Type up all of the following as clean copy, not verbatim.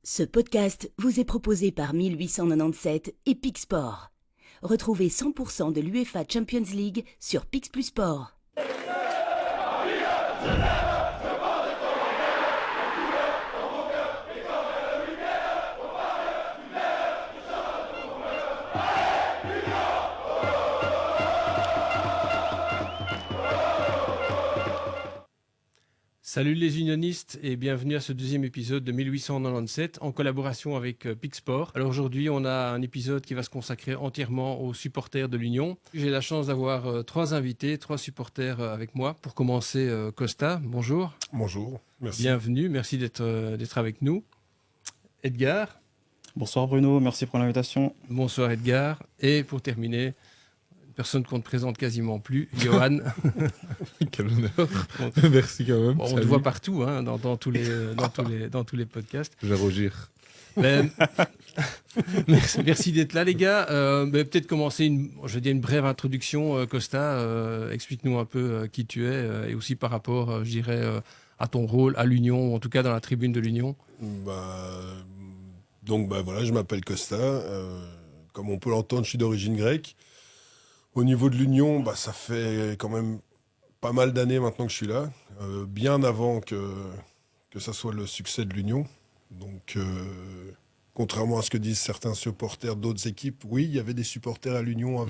Ce podcast vous est proposé par 1897 et Pix Sport. Retrouvez 100% de l'UEFA Champions League sur Pix Plus Sport. Salut les unionistes et bienvenue à ce deuxième épisode de 1897 en collaboration avec Pixport. Alors aujourd'hui on a un épisode qui va se consacrer entièrement aux supporters de l'Union. J'ai la chance d'avoir trois invités, trois supporters avec moi. Pour commencer, Costa, bonjour. Bonjour, merci. Bienvenue, merci d'être avec nous. Edgar. Bonsoir Bruno, merci pour l'invitation. Bonsoir Edgar. Et pour terminer, personne qu'on ne présente quasiment plus, Johan. Quel honneur. Merci quand même. Bon, on te voit partout, hein, dans tous les podcasts. Je vais rougir. Merci d'être là, les gars. Peut-être commencer une brève introduction. Costa, explique-nous un peu qui tu es et aussi par rapport, je dirais, à ton rôle à l'Union, ou en tout cas dans la tribune de l'Union. Voilà, je m'appelle Costa. Comme on peut l'entendre, je suis d'origine grecque. Au niveau de l'Union, ça fait quand même pas mal d'années maintenant que je suis là, bien avant que ça soit le succès de l'Union. Donc, contrairement à ce que disent certains supporters d'autres équipes, oui, il y avait des supporters à l'Union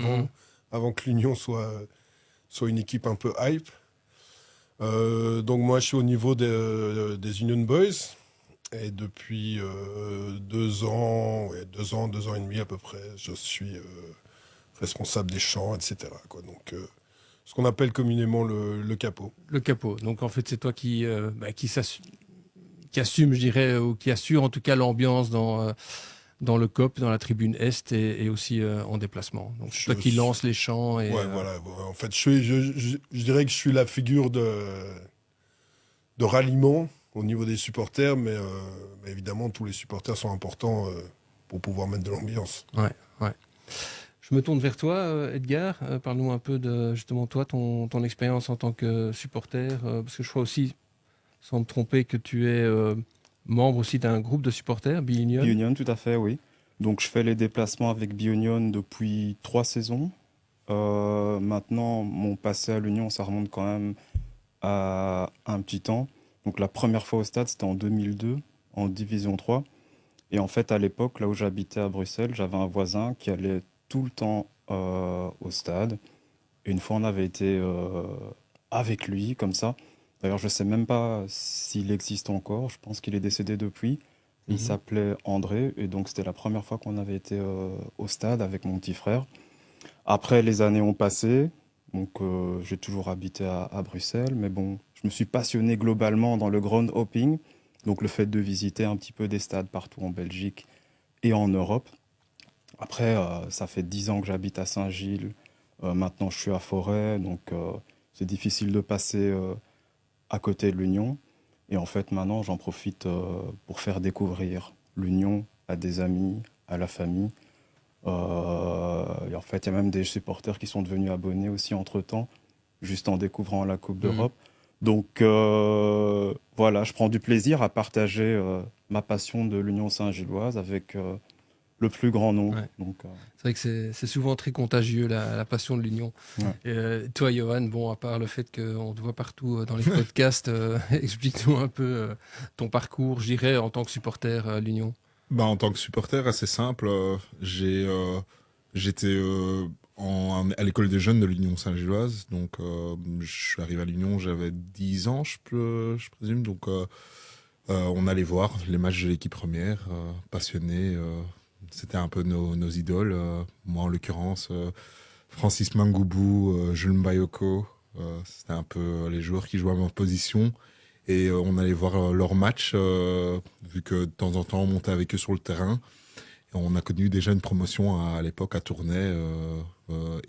avant que l'Union soit une équipe un peu hype. Donc moi, je suis au niveau des Union Boys. Et depuis 2 ans et demi à peu près, je suis responsable des chants, etc. Donc, ce qu'on appelle communément le capot. Le capot. Donc, en fait, c'est toi qui assume, je dirais, ou qui assure en tout cas l'ambiance dans le COP, dans la tribune Est et aussi en déplacement. Donc, c'est toi qui lance les chants. Et, voilà. En fait, je dirais que je suis la figure de ralliement au niveau des supporters, mais évidemment, tous les supporters sont importants pour pouvoir mettre de l'ambiance. Ouais. Je me tourne vers toi, Edgar. Parle-nous un peu de, justement, toi, ton expérience en tant que supporter. Parce que je crois aussi, sans me tromper, que tu es membre aussi d'un groupe de supporters, B-Union. B-Union, tout à fait, oui. Donc je fais les déplacements avec B-Union depuis 3 saisons. Maintenant, mon passé à l'Union, ça remonte quand même à un petit temps. Donc la première fois au stade, c'était en 2002, en Division 3. Et en fait, à l'époque, là où j'habitais à Bruxelles, j'avais un voisin qui allait tout le temps au stade. Et une fois, on avait été avec lui, comme ça. D'ailleurs, je ne sais même pas s'il existe encore. Je pense qu'il est décédé depuis. Il s'appelait André. Et donc, c'était la première fois qu'on avait été au stade avec mon petit frère. Après, les années ont passé. Donc, j'ai toujours habité à Bruxelles. Mais bon, je me suis passionné globalement dans le ground hopping. Donc, le fait de visiter un petit peu des stades partout en Belgique et en Europe. Après, ça fait 10 ans que j'habite à Saint-Gilles. Maintenant, je suis à Forêt. Donc, c'est difficile de passer à côté de l'Union. Et en fait, maintenant, j'en profite pour faire découvrir l'Union à des amis, à la famille. Et en fait, il y a même des supporters qui sont devenus abonnés aussi entre-temps, juste en découvrant la Coupe d'Europe. Donc, voilà, je prends du plaisir à partager ma passion de l'Union Saint-Gilloise avec le plus grand nombre. Ouais. Donc, c'est vrai que c'est souvent très contagieux, la passion de l'Union. Ouais. Toi, Johan, bon, à part le fait qu'on te voit partout dans les podcasts, explique-nous un peu ton parcours, je dirais, en tant que supporter à l'Union. En tant que supporter, assez simple. J'étais à l'école des jeunes de l'Union Saint-Gilloise. Donc, je suis arrivé à l'Union, j'avais 10 ans, je présume. Donc, on allait voir les matchs de l'équipe première, passionnés. C'était un peu nos idoles. Moi, en l'occurrence, Francis Mangoubou, Jules Mbayoko. C'était un peu les joueurs qui jouaient à ma position. Et on allait voir leurs matchs, vu que de temps en temps, on montait avec eux sur le terrain. Et on a connu déjà une promotion à l'époque à Tournai,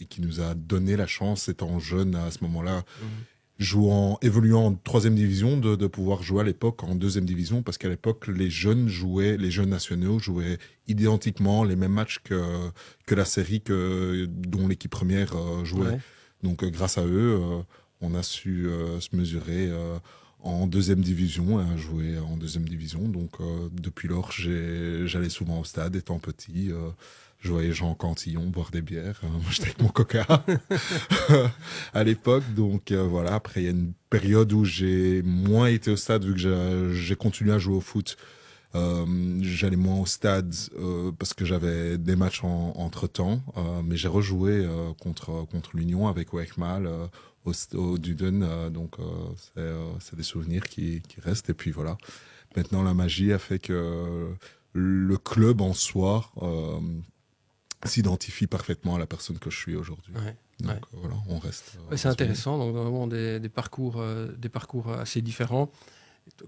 et qui nous a donné la chance, étant jeune à ce moment-là, évoluant en 3e division, de pouvoir jouer à l'époque en 2e division, parce qu'à l'époque, les jeunes nationaux jouaient identiquement les mêmes matchs que la série dont l'équipe première jouait. Ouais. Donc grâce à eux, on a su se mesurer en deuxième division et à jouer en deuxième division. Donc depuis lors, j'allais souvent au stade étant petit. Je voyais Jean Cantillon boire des bières. Moi, j'étais avec mon coca à l'époque. Donc voilà, après, il y a une période où j'ai moins été au stade vu que j'ai continué à jouer au foot. J'allais moins au stade parce que j'avais des matchs entre-temps. Mais j'ai rejoué contre l'Union avec Weckmal au Duden. Donc c'est des souvenirs qui restent. Et puis voilà, maintenant la magie a fait que le club en soi s'identifie parfaitement à la personne que je suis aujourd'hui. Ouais. Donc voilà, on reste. C'est intéressant, donc vraiment des parcours assez différents.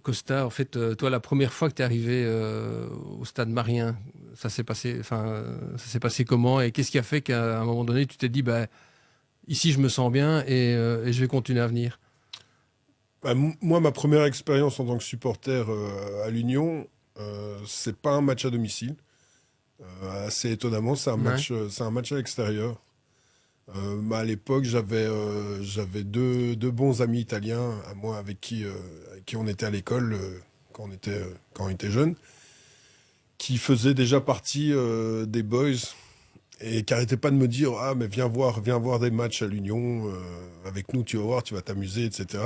Costa, en fait, toi, la première fois que tu es arrivé au Stade Marien, ça s'est passé comment et qu'est-ce qui a fait qu'à un moment donné, tu t'es dit, ici, je me sens bien et je vais continuer à venir? Moi, ma première expérience en tant que supporter à l'Union, c'est pas un match à domicile. Assez étonnamment, c'est un match à l'extérieur. À l'époque, j'avais deux bons amis italiens à moi avec qui on était à l'école quand on était jeunes, qui faisaient déjà partie des boys et qui n'arrêtaient pas de me dire mais viens voir des matchs à l'Union avec nous, tu vas voir, tu vas t'amuser, etc.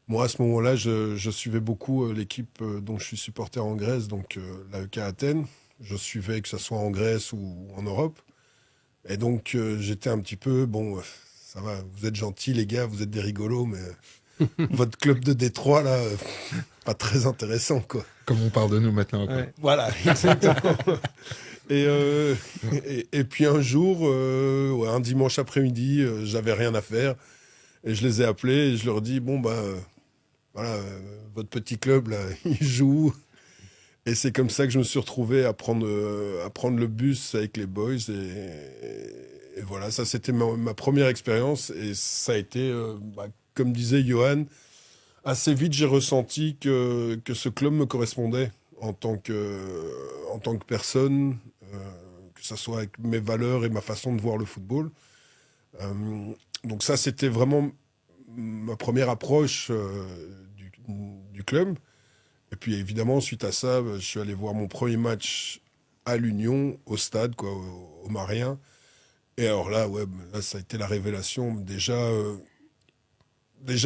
Moi, à ce moment-là, je suivais beaucoup l'équipe dont je suis supporter en Grèce, donc l'AEK Athènes. Je suivais que ce soit en Grèce ou en Europe. Et donc, j'étais un petit peu, ça va, vous êtes gentils les gars, vous êtes des rigolos, mais votre club de Détroit, là, pas très intéressant, quoi. Comme on parle de nous maintenant. Quoi. Ouais. Voilà, exactement. Et puis un jour, un dimanche après-midi, j'avais rien à faire. Et je les ai appelés et je leur dis, voilà, votre petit club, là, il joue. Et c'est comme ça que je me suis retrouvé à prendre le bus avec les boys. Et voilà, ça c'était ma première expérience. Et ça a été, comme disait Johan, assez vite j'ai ressenti que ce club me correspondait en tant que personne, que ce soit avec mes valeurs et ma façon de voir le football. Donc ça c'était vraiment ma première approche du club. Et puis évidemment, suite à ça, je suis allé voir mon premier match à l'Union, au stade, quoi, au Marien. Et alors là, là, ça a été la révélation. Déjà,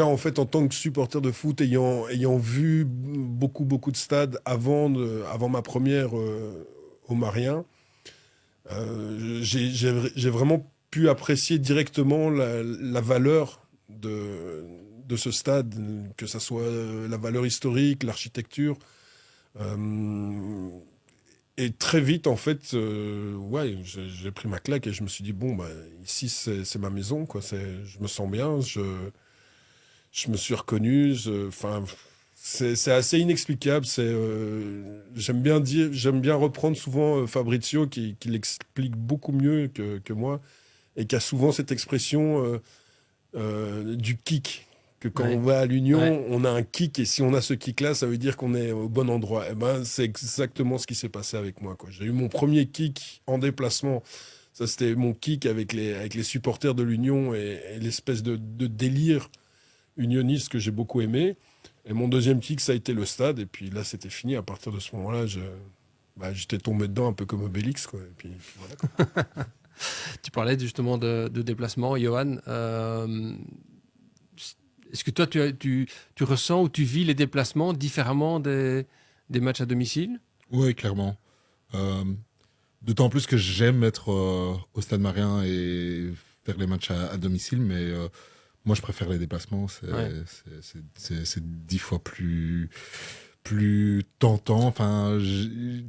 en fait, en tant que supporter de foot, ayant vu beaucoup de stades avant ma première au Marien, j'ai vraiment pu apprécier directement la valeur de ce stade, que ce soit la valeur historique, l'architecture. Et très vite, en fait, j'ai pris ma claque et je me suis dit, ici, c'est ma maison, quoi. Je me sens bien, je me suis reconnu. C'est assez inexplicable. J'aime bien reprendre souvent Fabrizio qui l'explique beaucoup mieux que moi et qui a souvent cette expression du kick. Que quand on va à l'Union, on a un kick et si on a ce kick-là, ça veut dire qu'on est au bon endroit. Et c'est exactement ce qui s'est passé avec moi, quoi. J'ai eu mon premier kick en déplacement. Ça, c'était mon kick avec les supporters de l'Union et l'espèce de délire unioniste que j'ai beaucoup aimé. Et mon deuxième kick, ça a été le stade. Et puis là, c'était fini. À partir de ce moment-là, j'étais tombé dedans un peu comme Obélix, quoi. Et puis voilà, quoi. Tu parlais justement de déplacement, Johan. Est-ce que toi, tu ressens ou tu vis les déplacements différemment des matchs à domicile? Oui, clairement. D'autant plus que j'aime être au Stade Marien et faire les matchs à domicile, mais moi, je préfère les déplacements. C'est 10 fois plus tentant. Enfin,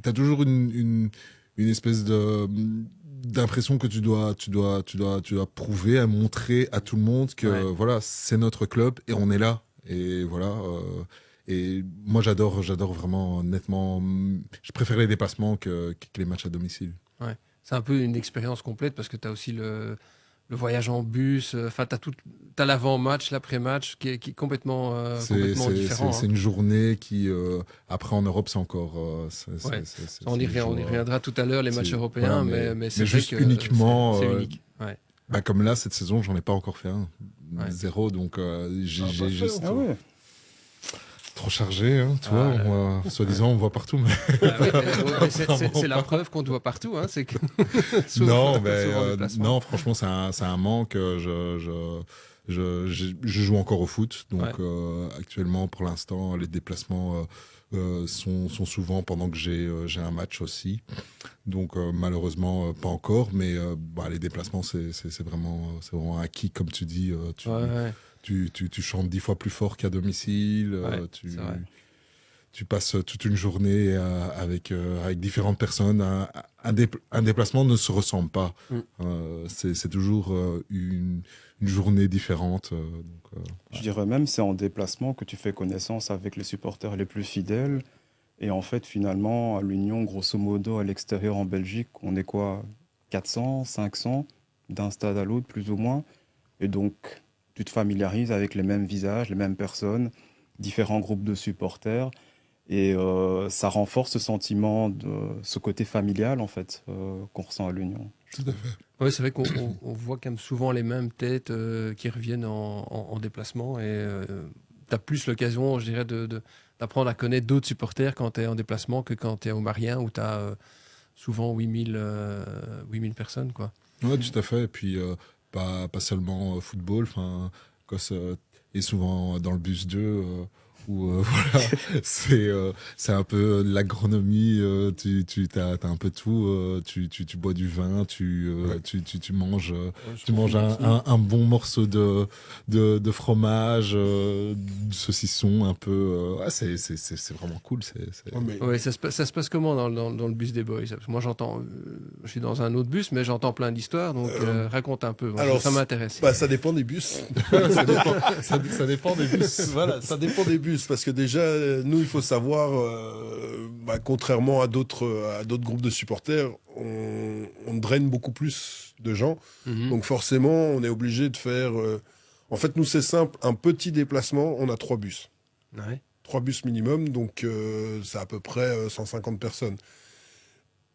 t'as toujours une espèce d'impression que tu dois prouver, à montrer à tout le monde que voilà, c'est notre club et on est là. Et voilà. Et moi, j'adore vraiment, nettement. Je préfère les déplacements que les matchs à domicile. Ouais. C'est un peu une expérience complète parce que tu as aussi le voyage en bus. Enfin, t'as l'avant-match, l'après-match qui est complètement différent. C'est une journée qui, après en Europe, c'est encore. On y reviendra tout à l'heure, les matchs européens, voilà, mais c'est juste vrai que uniquement. c'est unique. Ouais. Comme là, cette saison, j'en ai pas encore fait un. Ouais. 0, donc j'ai juste. Ah ouais. Trop chargé, hein, tu vois. Soi-disant, on voit partout. Mais... c'est la preuve qu'on te voit partout. Hein, c'est que non, franchement, c'est un manque. Je joue encore au foot. Donc, actuellement, pour l'instant, les déplacements sont souvent pendant que j'ai un match aussi. Donc, malheureusement, pas encore. Mais les déplacements, c'est vraiment acquis, comme tu dis. Tu chantes 10 fois plus fort qu'à domicile. Tu passes toute une journée avec différentes personnes. Un déplacement ne se ressemble pas. C'est toujours une journée différente. Je dirais même c'est en déplacement que tu fais connaissance avec les supporters les plus fidèles. Et en fait, finalement, à l'Union, grosso modo, à l'extérieur en Belgique, on est quoi 400, 500 d'un stade à l'autre, plus ou moins. Et donc, tu te familiarises avec les mêmes visages, les mêmes personnes, différents groupes de supporters. Et ça renforce ce sentiment, ce côté familial, en fait, qu'on ressent à l'Union. Tout à fait. Oui, c'est vrai qu'on voit quand même souvent les mêmes têtes qui reviennent en déplacement. Et tu as plus l'occasion, je dirais, d'apprendre à connaître d'autres supporters quand tu es en déplacement que quand tu es au Marien, où tu as souvent 8000 personnes, quoi. Oui, tout à fait. Et puis, pas seulement football. Et souvent dans le bus 2... où voilà, c'est un peu l'agronomie, tu as un peu tout, tu bois du vin, tu manges, un bon morceau de fromage, du saucisson un peu, c'est vraiment cool. Ouais, ça se passe comment dans le bus des boys? Parce que moi je suis dans un autre bus, mais j'entends plein d'histoires, donc raconte un peu. Alors, ça m'intéresse. Ça dépend des bus. ça dépend des bus. Voilà, ça dépend des bus. Parce que déjà, nous, il faut savoir, contrairement à d'autres groupes de supporters, on draine beaucoup plus de gens. Donc forcément, on est obligé de faire... En fait, nous, c'est simple. Un petit déplacement, on a 3 bus. Ouais. 3 bus minimum, donc c'est à peu près 150 personnes.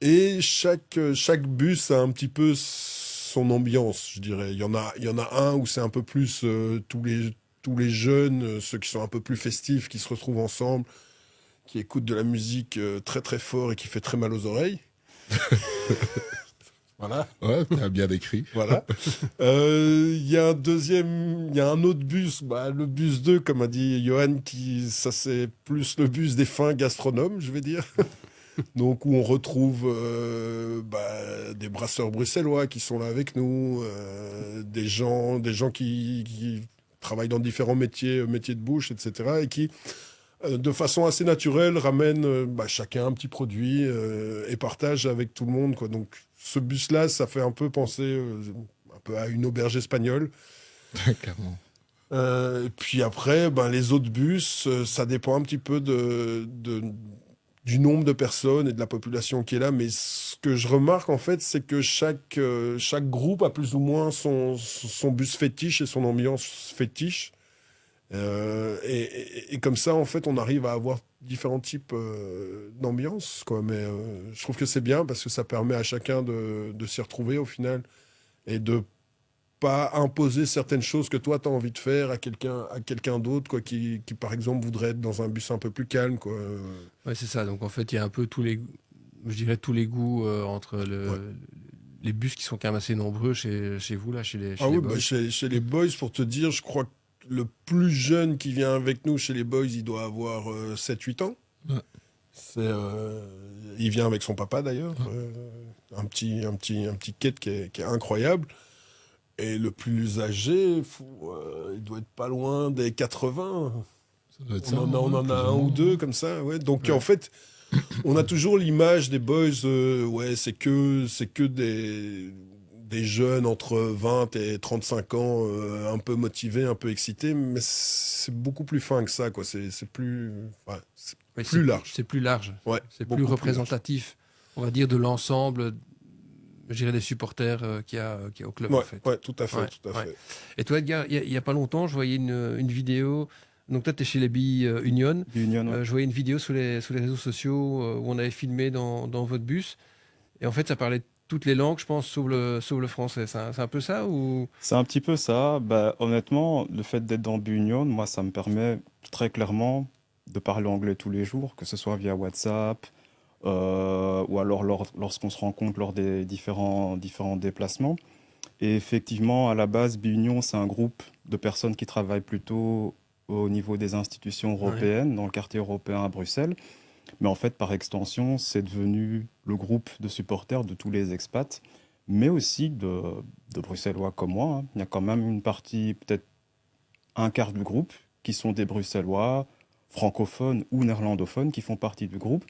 Et chaque bus a un petit peu son ambiance, je dirais. Il y en a un où c'est un peu plus tous les jeunes, ceux qui sont un peu plus festifs, qui se retrouvent ensemble, qui écoutent de la musique très très fort et qui fait très mal aux oreilles. Voilà. Ouais, t'as bien décrit. Voilà. Il y a un autre bus, le bus 2, comme a dit Johan, ça c'est plus le bus des fins gastronomes, je vais dire. Donc où on retrouve des brasseurs bruxellois qui sont là avec nous, des gens qui travaillent dans différents métiers de bouche, etc. et qui, de façon assez naturelle, ramènent chacun un petit produit et partagent avec tout le monde, quoi. Donc ce bus-là, ça fait un peu penser un peu à une auberge espagnole. Clairement. Et puis après, les autres bus, ça dépend un petit peu du nombre de personnes et de la population qui est là. Mais ce que je remarque, en fait, c'est que chaque groupe a plus ou moins son bus fétiche et son ambiance fétiche. Et comme ça, en fait, on arrive à avoir différents types d'ambiance, quoi. Mais je trouve que c'est bien parce que ça permet à chacun de s'y retrouver au final et de pas imposer certaines choses que toi, tu as envie de faire à quelqu'un d'autre, quoi, qui, par exemple, voudrait être dans un bus un peu plus calme, quoi. Ouais, c'est ça. Donc, en fait, il y a un peu tous les goûts entre les bus qui sont quand même assez nombreux chez vous, là, chez les boys. Chez les boys, pour te dire, je crois que le plus jeune qui vient avec nous chez les boys, il doit avoir 7-8 ans. Ouais. Il vient avec son papa, d'ailleurs. Un petit kid qui est incroyable. Et le plus âgé, il doit être pas loin des 80. On en a un ou deux comme ça. Ouais. Donc en fait, on a toujours l'image des boys, c'est que des jeunes entre 20 et 35 ans, un peu motivés, un peu excités, mais c'est beaucoup plus fin que ça, quoi. C'est plus large. C'est plus large. Ouais, c'est plus représentatif, on va dire, de l'ensemble, je dirais, des supporters qu'il y a au club, en fait. Ouais, tout à fait. Et toi, Edgar, il y a pas longtemps, je voyais une vidéo. Donc toi, tu es chez les Billes Union. Ouais. Je voyais une vidéo sur les réseaux sociaux où on avait filmé dans votre bus. Et en fait, ça parlait toutes les langues, je pense, sauf le français. C'est un peu ça ou... C'est un petit peu ça. Bah, honnêtement, le fait d'être dans Bunion, moi, ça me permet très clairement de parler anglais tous les jours, que ce soit via WhatsApp ou alors lorsqu'on se rencontre lors des différents déplacements. Et effectivement, à la base, Bunion, c'est un groupe de personnes qui travaillent plutôt au niveau des institutions européennes, dans le quartier européen à Bruxelles. Mais en fait, par extension, c'est devenu le groupe de supporters de tous les expats, mais aussi de Bruxellois comme moi, hein. Il y a quand même une partie, peut-être un quart du groupe, qui sont des Bruxellois, francophones ou néerlandophones, qui font partie du groupe.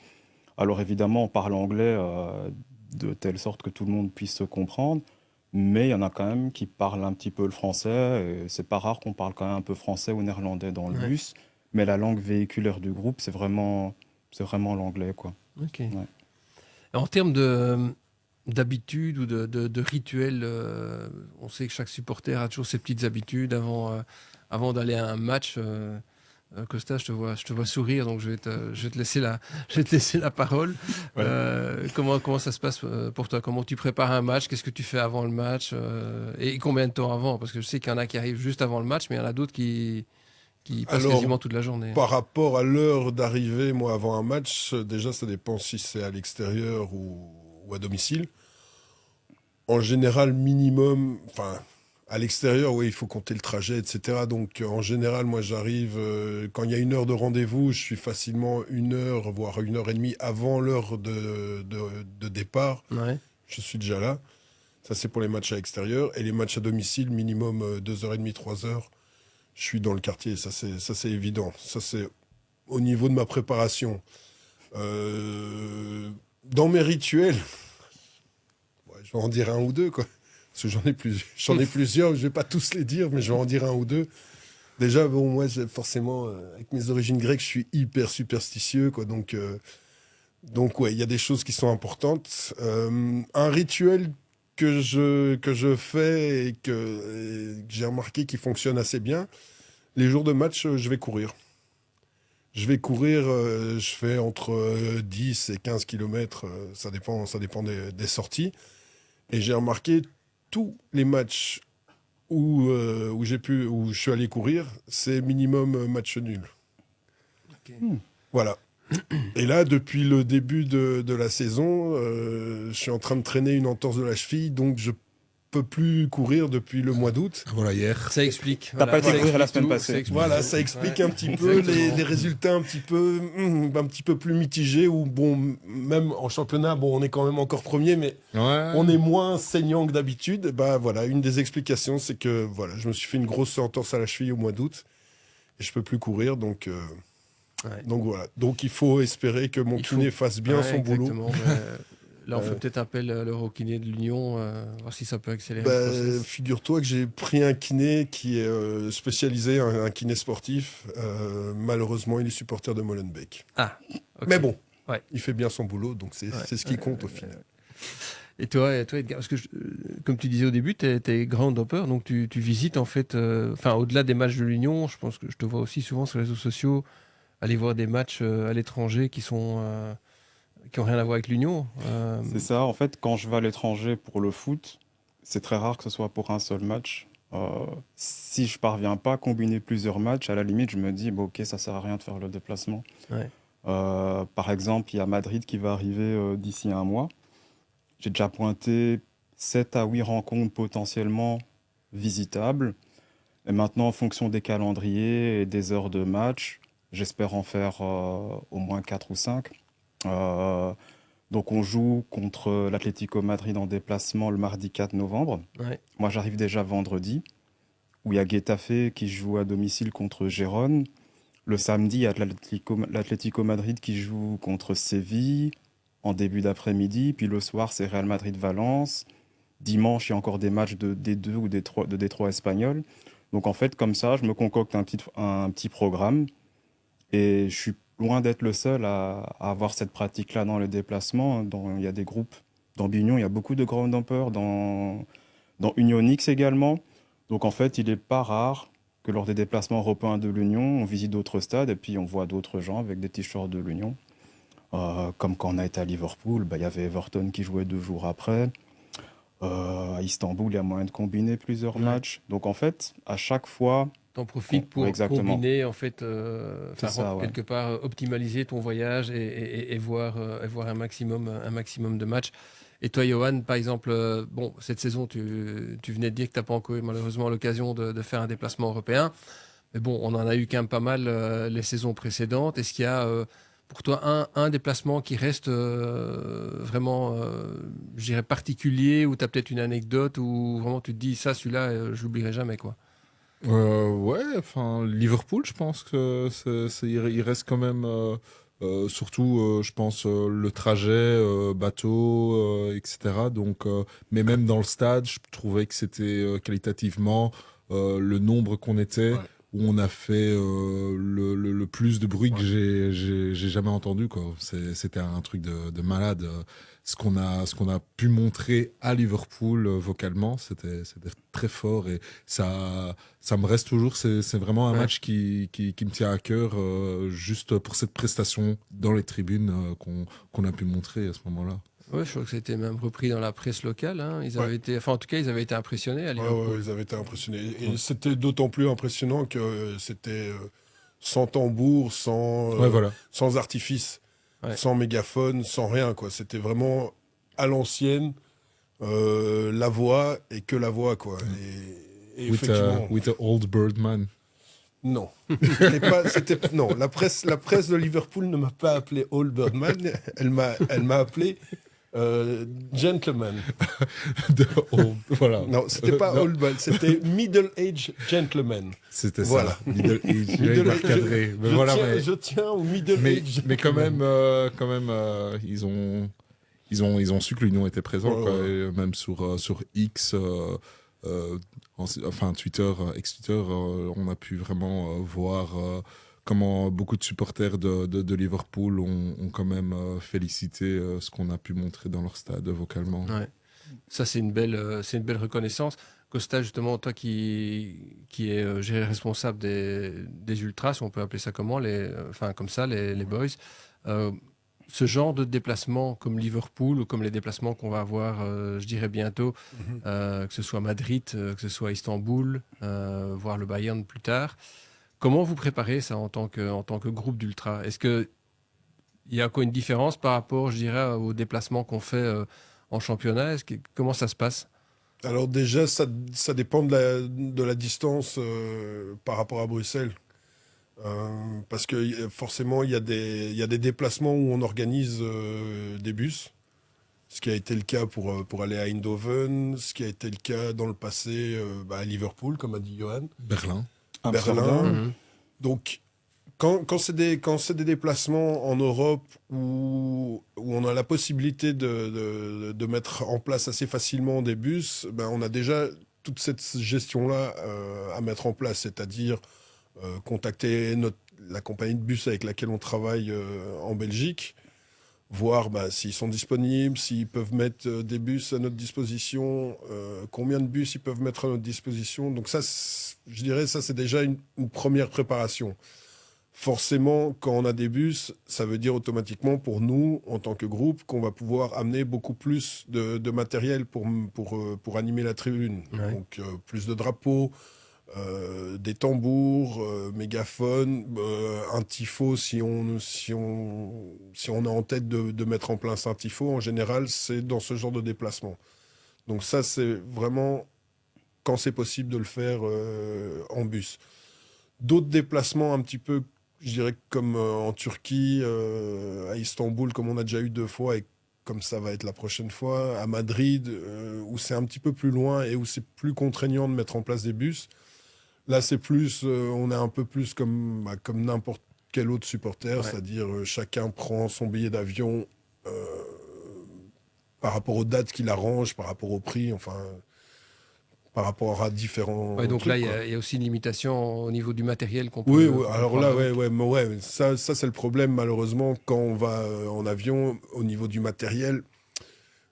Alors évidemment, on parle anglais de telle sorte que tout le monde puisse se comprendre, mais il y en a quand même qui parlent un petit peu le français, et c'est pas rare qu'on parle quand même un peu français ou néerlandais dans le bus, mais la langue véhiculaire du groupe, c'est vraiment l'anglais, quoi. Ok. Ouais. En termes d'habitudes ou de rituels, on sait que chaque supporter a toujours ses petites habitudes avant d'aller à un match. Costa, je te vois sourire, donc je vais te laisser la parole. Ouais. Comment ça se passe pour toi? Comment tu prépares un match? Qu'est-ce que tu fais avant le match? Et combien de temps avant? Parce que je sais qu'il y en a qui arrivent juste avant le match, mais il y en a d'autres qui passent quasiment toute la journée. Par rapport à l'heure d'arrivée, moi, avant un match, déjà, ça dépend si c'est à l'extérieur ou à domicile. En général, minimum, enfin, à l'extérieur, oui, il faut compter le trajet, etc. Donc, en général, moi, j'arrive, quand il y a une heure de rendez-vous, je suis facilement 1 heure, voire 1 heure et demie avant l'heure de départ. Ouais. Je suis déjà là. Ça, c'est pour les matchs à l'extérieur. Et les matchs à domicile, minimum 2 heures et demie, 3 heures. Je suis dans le quartier, ça c'est évident. Ça c'est au niveau de ma préparation. Dans mes rituels, ouais, je vais en dire un ou deux, quoi. Parce que j'en ai plusieurs, je vais pas tous les dire, mais je vais en dire un ou deux. Déjà, bon, moi, forcément, avec mes origines grecques, je suis hyper superstitieux, quoi. Donc ouais, il y a des choses qui sont importantes. Un rituel que je fais et que j'ai remarqué qui fonctionne assez bien, les jours de match, je vais courir. Je fais entre 10 et 15 km, ça dépend des sorties. Et j'ai remarqué tous les matchs où je suis allé courir, c'est minimum match nul. Okay. Voilà. Et là, depuis le début de la saison, je suis en train de traîner une entorse de la cheville, donc je peux plus courir depuis le mois d'août. Voilà, hier. Ça explique. T'as pas été courir la semaine passée. Voilà, ça explique un petit peu les résultats un petit peu plus mitigés, où bon, même en championnat, bon, on est quand même encore premier, mais on est moins saignant que d'habitude. Bah voilà, une des explications, c'est que voilà, je me suis fait une grosse entorse à la cheville au mois d'août et je peux plus courir, donc. Donc voilà. Donc il faut espérer que mon kiné fasse bien son boulot. Là, on fait peut-être appel à leur au kiné de l'Union, voir si ça peut accélérer le process. Figure-toi que j'ai pris un kiné qui est spécialisé, un kiné sportif. Malheureusement, il est supporter de Molenbeek. Ah, okay. Mais bon, ouais. Il fait bien son boulot, donc c'est ce qui compte au final. Et toi, Edgar, parce que comme tu disais au début, tu es groundhopper, donc tu visites en fait, au-delà des matchs de l'Union, je pense que je te vois aussi souvent sur les réseaux sociaux, aller voir des matchs à l'étranger qui n'ont rien à voir avec l'Union. C'est ça, en fait, quand je vais à l'étranger pour le foot, c'est très rare que ce soit pour un seul match. Si je parviens pas à combiner plusieurs matchs, à la limite, je me dis, bon, ok, ça sert à rien de faire le déplacement. Ouais. Par exemple, il y a Madrid qui va arriver d'ici un mois. J'ai déjà pointé 7 à 8 rencontres potentiellement visitables. Et maintenant, en fonction des calendriers et des heures de match, j'espère en faire au moins 4 ou 5. Donc on joue contre l'Atlético Madrid en déplacement le mardi 4 novembre. Ouais. Moi j'arrive déjà vendredi, où il y a Getafe qui joue à domicile contre Gérone. Le samedi, il y a l'Atlético Madrid qui joue contre Séville en début d'après-midi. Puis le soir, c'est Real Madrid-Valence. Dimanche, il y a encore des matchs de D2 ou de D3 espagnol. Donc en fait, comme ça, je me concocte un petit programme. Et je suis loin d'être le seul à avoir cette pratique-là dans les déplacements. Il y a des groupes. Dans Bunion, il y a beaucoup de groundhoppers. Dans Unionix également. Donc en fait, il n'est pas rare que lors des déplacements européens de l'Union, on visite d'autres stades et puis on voit d'autres gens avec des t-shirts de l'Union. Comme quand on a été à Liverpool, il y avait Everton qui jouait 2 jours après. À Istanbul, il y a moyen de combiner plusieurs Ouais. matchs. Donc en fait, à chaque fois, T'en profites pour exactement. combiner, en fait, C'est ça, ouais. quelque part, optimaliser ton voyage et voir un maximum de matchs. Et toi, Johan, par exemple, bon, cette saison, tu venais de dire que tu n'as pas encore eu malheureusement l'occasion de faire un déplacement européen. Mais bon, on en a eu quand même pas mal les saisons précédentes. Est-ce qu'il y a pour toi un déplacement qui reste vraiment, je dirais, particulier, où tu as peut-être une anecdote, où vraiment tu te dis, ça, celui-là, je l'oublierai jamais, quoi. Ouais, enfin, Liverpool, je pense que il reste quand même, surtout, je pense, le trajet, bateau, etc. Donc, mais même dans le stade, je trouvais que c'était qualitativement le nombre qu'on était, Ouais. où on a fait le plus de bruit que j'ai jamais entendu, quoi. C'était un truc de malade. Ce qu'on a pu montrer à Liverpool vocalement, c'était très fort et ça me reste toujours. C'est vraiment un Ouais. match qui me tient à cœur juste pour cette prestation dans les tribunes qu'on a pu montrer à ce moment-là. Ouais, je crois que c'était même repris dans la presse locale, hein. Ils avaient Ouais. été, enfin, en tout cas, ils avaient été impressionnés à Ouais, Liverpool. ouais, ils avaient été impressionnés. Et Ouais. c'était d'autant plus impressionnant que c'était sans tambour, Ouais, voilà. sans artifice, Ouais. sans mégaphone, sans rien, quoi. C'était vraiment à l'ancienne, la voix et que la voix, quoi. Et effectivement, With a old Birdman. non. Non, la presse de Liverpool ne m'a pas appelé Old Birdman, elle m'a appelé Gentleman. Voilà. Non, c'était pas Non, Old Man, c'était Middle Age Gentleman. c'était Voilà. ça. Middle age. Middle il a age, recadré. Mais je, voilà, tiens, mais- je tiens au Middle mais, Age. mais quand Gentleman. même, ils ont su que l'Union était présent, Ouais, quoi. ouais. Et même sur X, enfin Twitter, ex-Twitter, on a pu vraiment voir comment beaucoup de supporters de Liverpool ont quand même félicité ce qu'on a pu montrer dans leur stade vocalement. Ouais. Ça, c'est une belle reconnaissance. Costa, justement, toi qui est responsable des ultras, si on peut appeler ça comment, enfin, comme ça, les boys, euh, ce genre de déplacement comme Liverpool ou comme les déplacements qu'on va avoir, je dirais bientôt, Mhm. que ce soit Madrid, que ce soit Istanbul, voire le Bayern plus tard, comment vous préparez ça en tant que groupe d'ultras? Est-ce qu'il y a encore une différence par rapport, je dirais, aux déplacements qu'on fait en championnat? Comment ça se passe? Alors déjà, ça dépend de la distance par rapport à Bruxelles. Parce que forcément, il y a des déplacements où on organise des bus. Ce qui a été le cas pour aller à Eindhoven, ce qui a été le cas dans le passé à Liverpool, comme a dit Johan. Berlin. Berlin. Amsterdam. Mhm. Donc, quand c'est des déplacements en Europe où on a la possibilité de mettre en place assez facilement des bus, ben on a déjà toute cette gestion-là à mettre en place, c'est-à-dire contacter la compagnie de bus avec laquelle on travaille en Belgique, voir s'ils sont disponibles, s'ils peuvent mettre des bus à notre disposition, combien de bus ils peuvent mettre à notre disposition. Donc ça, je dirais, ça c'est déjà une première préparation. Forcément, quand on a des bus, ça veut dire automatiquement pour nous, en tant que groupe, qu'on va pouvoir amener beaucoup plus de matériel pour animer la tribune. Ouais. Donc plus de drapeaux, des tambours, mégaphones, un tifo si on a en tête de mettre en place un tifo. En général, c'est dans ce genre de déplacement. Donc ça, c'est vraiment quand c'est possible de le faire en bus. D'autres déplacements un petit peu, je dirais comme en Turquie, à Istanbul, comme on a déjà eu 2 fois et comme ça va être la prochaine fois, à Madrid, où c'est un petit peu plus loin et où c'est plus contraignant de mettre en place des bus. Là, c'est plus, on est un peu plus comme n'importe quel autre supporter, Ouais. c'est-à-dire chacun prend son billet d'avion par rapport aux dates qu'il arrange, par rapport au prix, enfin, par rapport à différents. Ouais, donc trucs, là, il y, quoi. a il y a aussi une limitation au niveau du matériel qu'on peut. Oui, qu'on peut alors prendre là, avec. mais ça c'est le problème, malheureusement, quand on va en avion, au niveau du matériel,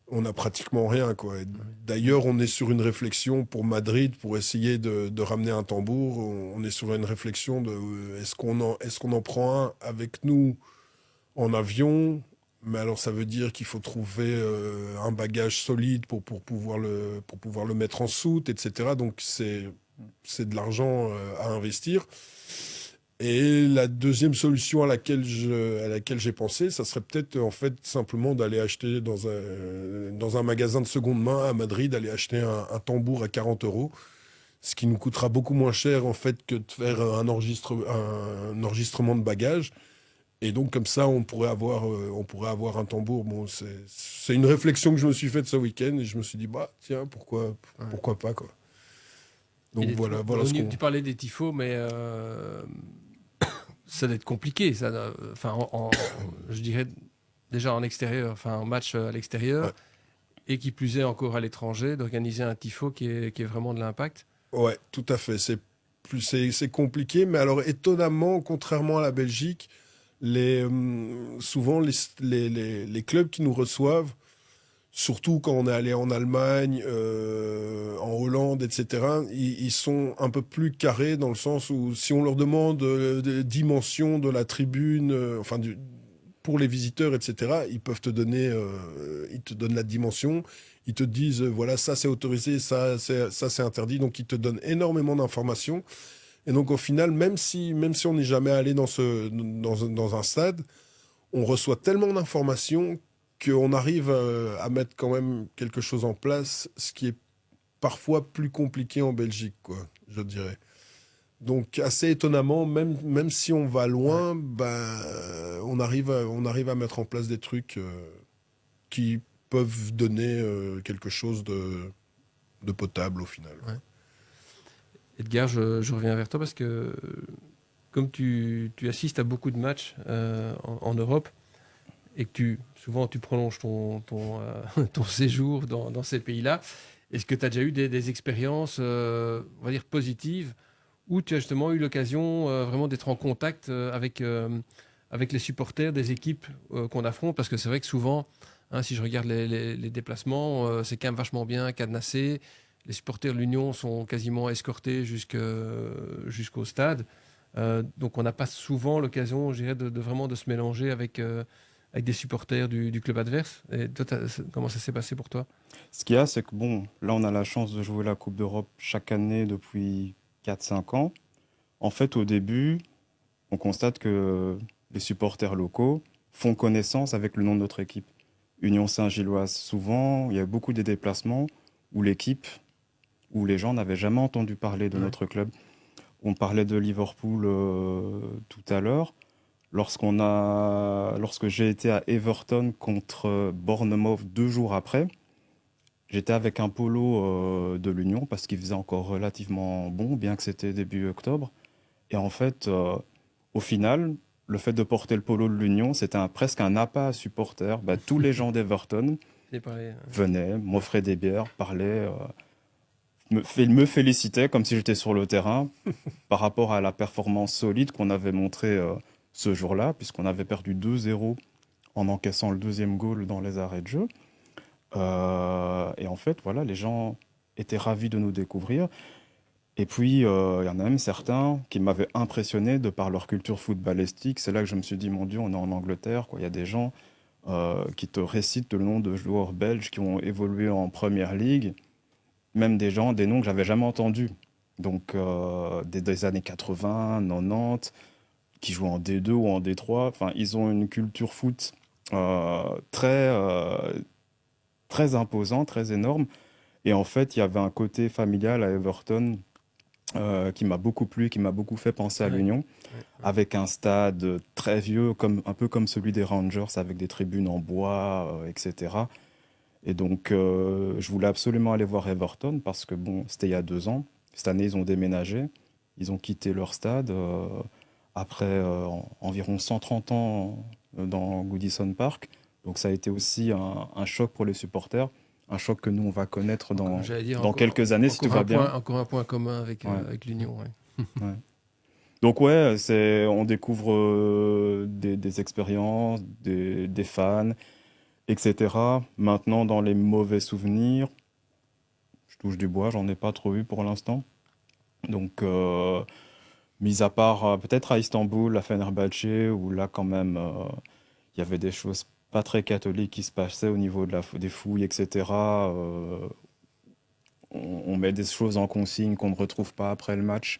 on n'a pratiquement rien, quoi. Et d'ailleurs, on est sur une réflexion pour Madrid, pour essayer de ramener un tambour. On est sur une réflexion de est-ce qu'on en prend un avec nous en avion, Mais alors, ça veut dire qu'il faut trouver un bagage solide pour pouvoir le mettre en soute, etc. Donc, c'est de l'argent à investir. Et la deuxième solution à laquelle j'ai pensé, ça serait peut-être en fait simplement d'aller acheter dans un magasin de seconde main à Madrid, d'aller acheter un tambour à 40 euros, ce qui nous coûtera beaucoup moins cher en fait que de faire un enregistrement de bagages. Et donc comme ça, on pourrait avoir un tambour. Bon, c'est une réflexion que je me suis faite ce week-end et je me suis dit bah tiens pourquoi pas quoi. Donc voilà Tu parlais des tifos, mais ça doit être compliqué. Ça, enfin, je dirais déjà en extérieur, enfin en match à l'extérieur, Ouais. et qui plus est encore à l'étranger, d'organiser un tifo qui est vraiment de l'impact. Ouais, tout à fait. C'est compliqué, mais alors étonnamment, contrairement à la Belgique, souvent les clubs qui nous reçoivent, surtout quand on est allé en Allemagne, en Hollande, etc., ils sont un peu plus carrés dans le sens où si on leur demande des dimensions de la tribune, pour les visiteurs, etc., ils te donnent la dimension, ils te disent, voilà, ça c'est autorisé, ça c'est interdit, donc ils te donnent énormément d'informations. Et donc au final, même si on n'est jamais allé dans un stade, on reçoit tellement d'informations qu'on arrive à mettre quand même quelque chose en place, ce qui est parfois plus compliqué en Belgique, quoi, je dirais. Donc assez étonnamment, même si on va loin, on arrive à mettre en place des trucs qui peuvent donner quelque chose de potable au final. Ouais. Edgar, je reviens vers toi parce que comme tu assistes à beaucoup de matchs en Europe et que souvent tu prolonges ton séjour dans ces pays-là, est-ce que tu as déjà eu des expériences, on va dire, positives où tu as justement eu l'occasion vraiment d'être en contact avec les supporters des équipes qu'on affronte? Parce que c'est vrai que souvent, si je regarde les déplacements, c'est quand même vachement bien cadenassé. Les supporters de l'Union sont quasiment escortés jusqu'au stade. Donc on n'a pas souvent l'occasion, je dirais, de vraiment de se mélanger avec des supporters du club adverse. Et toi, comment ça s'est passé pour toi? Ce qu'il y a, c'est que bon, là, on a la chance de jouer la Coupe d'Europe chaque année depuis 4-5 ans. En fait, au début, on constate que les supporters locaux font connaissance avec le nom de notre équipe. Union Saint-Gilloise, souvent, il y a beaucoup de déplacements où les gens n'avaient jamais entendu parler de notre club. On parlait de Liverpool tout à l'heure. Lorsque j'ai été à Everton contre Bournemouth 2 jours après, j'étais avec un polo de l'Union parce qu'il faisait encore relativement bon, bien que c'était début octobre. Et en fait, au final, le fait de porter le polo de l'Union, c'était presque un appât à supporters. Tous les gens d'Everton venaient, m'offraient des bières, parlaient, me félicitaient comme si j'étais sur le terrain par rapport à la performance solide qu'on avait montrée ce jour-là, puisqu'on avait perdu 2-0 en encaissant le deuxième goal dans les arrêts de jeu. Et en fait, voilà, les gens étaient ravis de nous découvrir. Et puis, il y en a même certains qui m'avaient impressionné de par leur culture footballistique. C'est là que je me suis dit, mon Dieu, on est en Angleterre, quoi. Il y a des gens qui te récitent le nom de joueurs belges qui ont évolué en Première Ligue, même des noms que j'avais jamais entendus. Donc, des années 80, 90, qui jouent en D2 ou en D3. Enfin, ils ont une culture foot très imposante, très énorme. Et en fait, il y avait un côté familial à Everton qui m'a beaucoup plu, qui m'a beaucoup fait penser à l'Union, avec un stade très vieux, un peu comme celui des Rangers, avec des tribunes en bois, etc. Et donc, je voulais absolument aller voir Everton parce que, bon, c'était il y a 2 ans. Cette année, ils ont déménagé. Ils ont quitté leur stade après environ 130 ans dans Goodison Park. Donc, ça a été aussi un choc pour les supporters. Un choc que nous, on va connaître dans quelques années, si tout va bien. Encore un point commun avec l'Union. Ouais. Ouais. Donc ouais, on découvre des expériences, des fans, etc. Maintenant, dans les mauvais souvenirs, je touche du bois, j'en ai pas trop eu pour l'instant. Donc, mis à part peut-être à Istanbul, à Fenerbahçe, où là, quand même, il y avait des choses pas très catholique qui se passait au niveau des fouilles, etc. On met des choses en consigne qu'on ne retrouve pas après le match.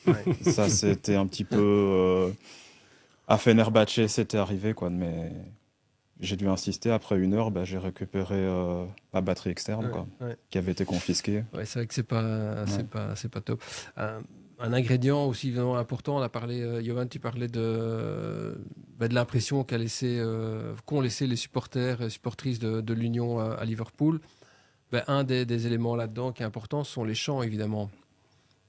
Ouais. Ça, c'était un petit peu... à Fenerbahçe, c'était arrivé, quoi, mais j'ai dû insister. Après 1 heure, j'ai récupéré ma batterie externe, quoi, Ouais. qui avait été confisquée. Ouais, c'est vrai que c'est pas top. Un ingrédient aussi vraiment important, on a parlé, Johan, tu parlais de l'impression qu'ont laissé les supporters et supportrices de l'Union à Liverpool. Un des éléments là-dedans qui est important sont les chants, évidemment.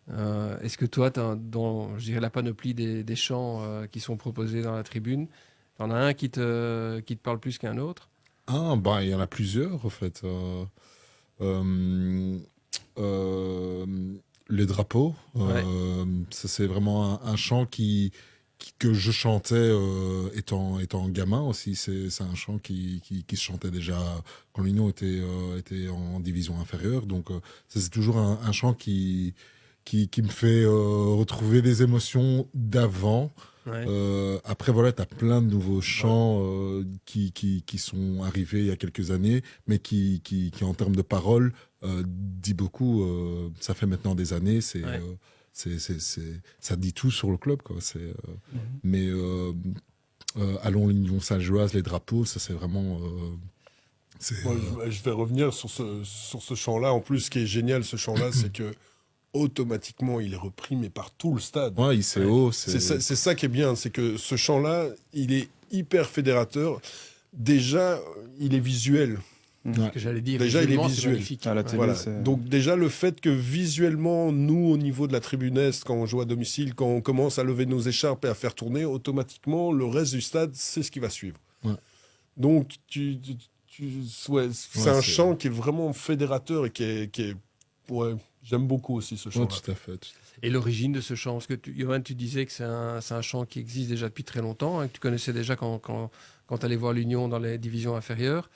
Est-ce que toi, dans, je dirais, la panoplie des chants qui sont proposés dans la tribune, t'en as un qui te parle plus qu'un autre? Il y en a plusieurs, en fait. Les drapeaux, ça c'est vraiment un chant que je chantais étant gamin aussi. C'est un chant qui se chantait déjà quand l'Union était en division inférieure. Donc ça, c'est toujours un chant qui me fait retrouver des émotions d'avant. Ouais. Après, voilà, tu as plein de nouveaux chants qui sont arrivés il y a quelques années, mais qui en termes de paroles, dit beaucoup. Ça fait maintenant des années, ça dit tout sur le club, quoi. Mais allons l'Union Saint-Gilloise, les drapeaux, ça c'est vraiment... Je vais revenir sur ce chant-là. En plus, ce qui est génial, ce chant-là, c'est que automatiquement, il est repris, mais par tout le stade. Ouais, il c'est haut. C'est ça qui est bien, c'est que ce chant-là, il est hyper fédérateur. Déjà, il est visuel. Ce que j'allais dire, déjà, il est visuellement, c'est visuel. magnifique. À la télé, Voilà. c'est... Donc déjà, le fait que visuellement, nous, au niveau de la tribune Est, quand on joue à domicile, quand on commence à lever nos écharpes et à faire tourner, automatiquement, le reste du stade, c'est ce qui va suivre. Ouais. Donc, c'est un chant qui est vraiment fédérateur et qui est ouais, j'aime beaucoup aussi ce chant. Ouais, tout à fait. Et l'origine de ce chant, parce que Johan, tu disais que c'est un chant qui existe déjà depuis très longtemps, hein, que tu connaissais déjà quand tu allais voir l'Union dans les divisions inférieures.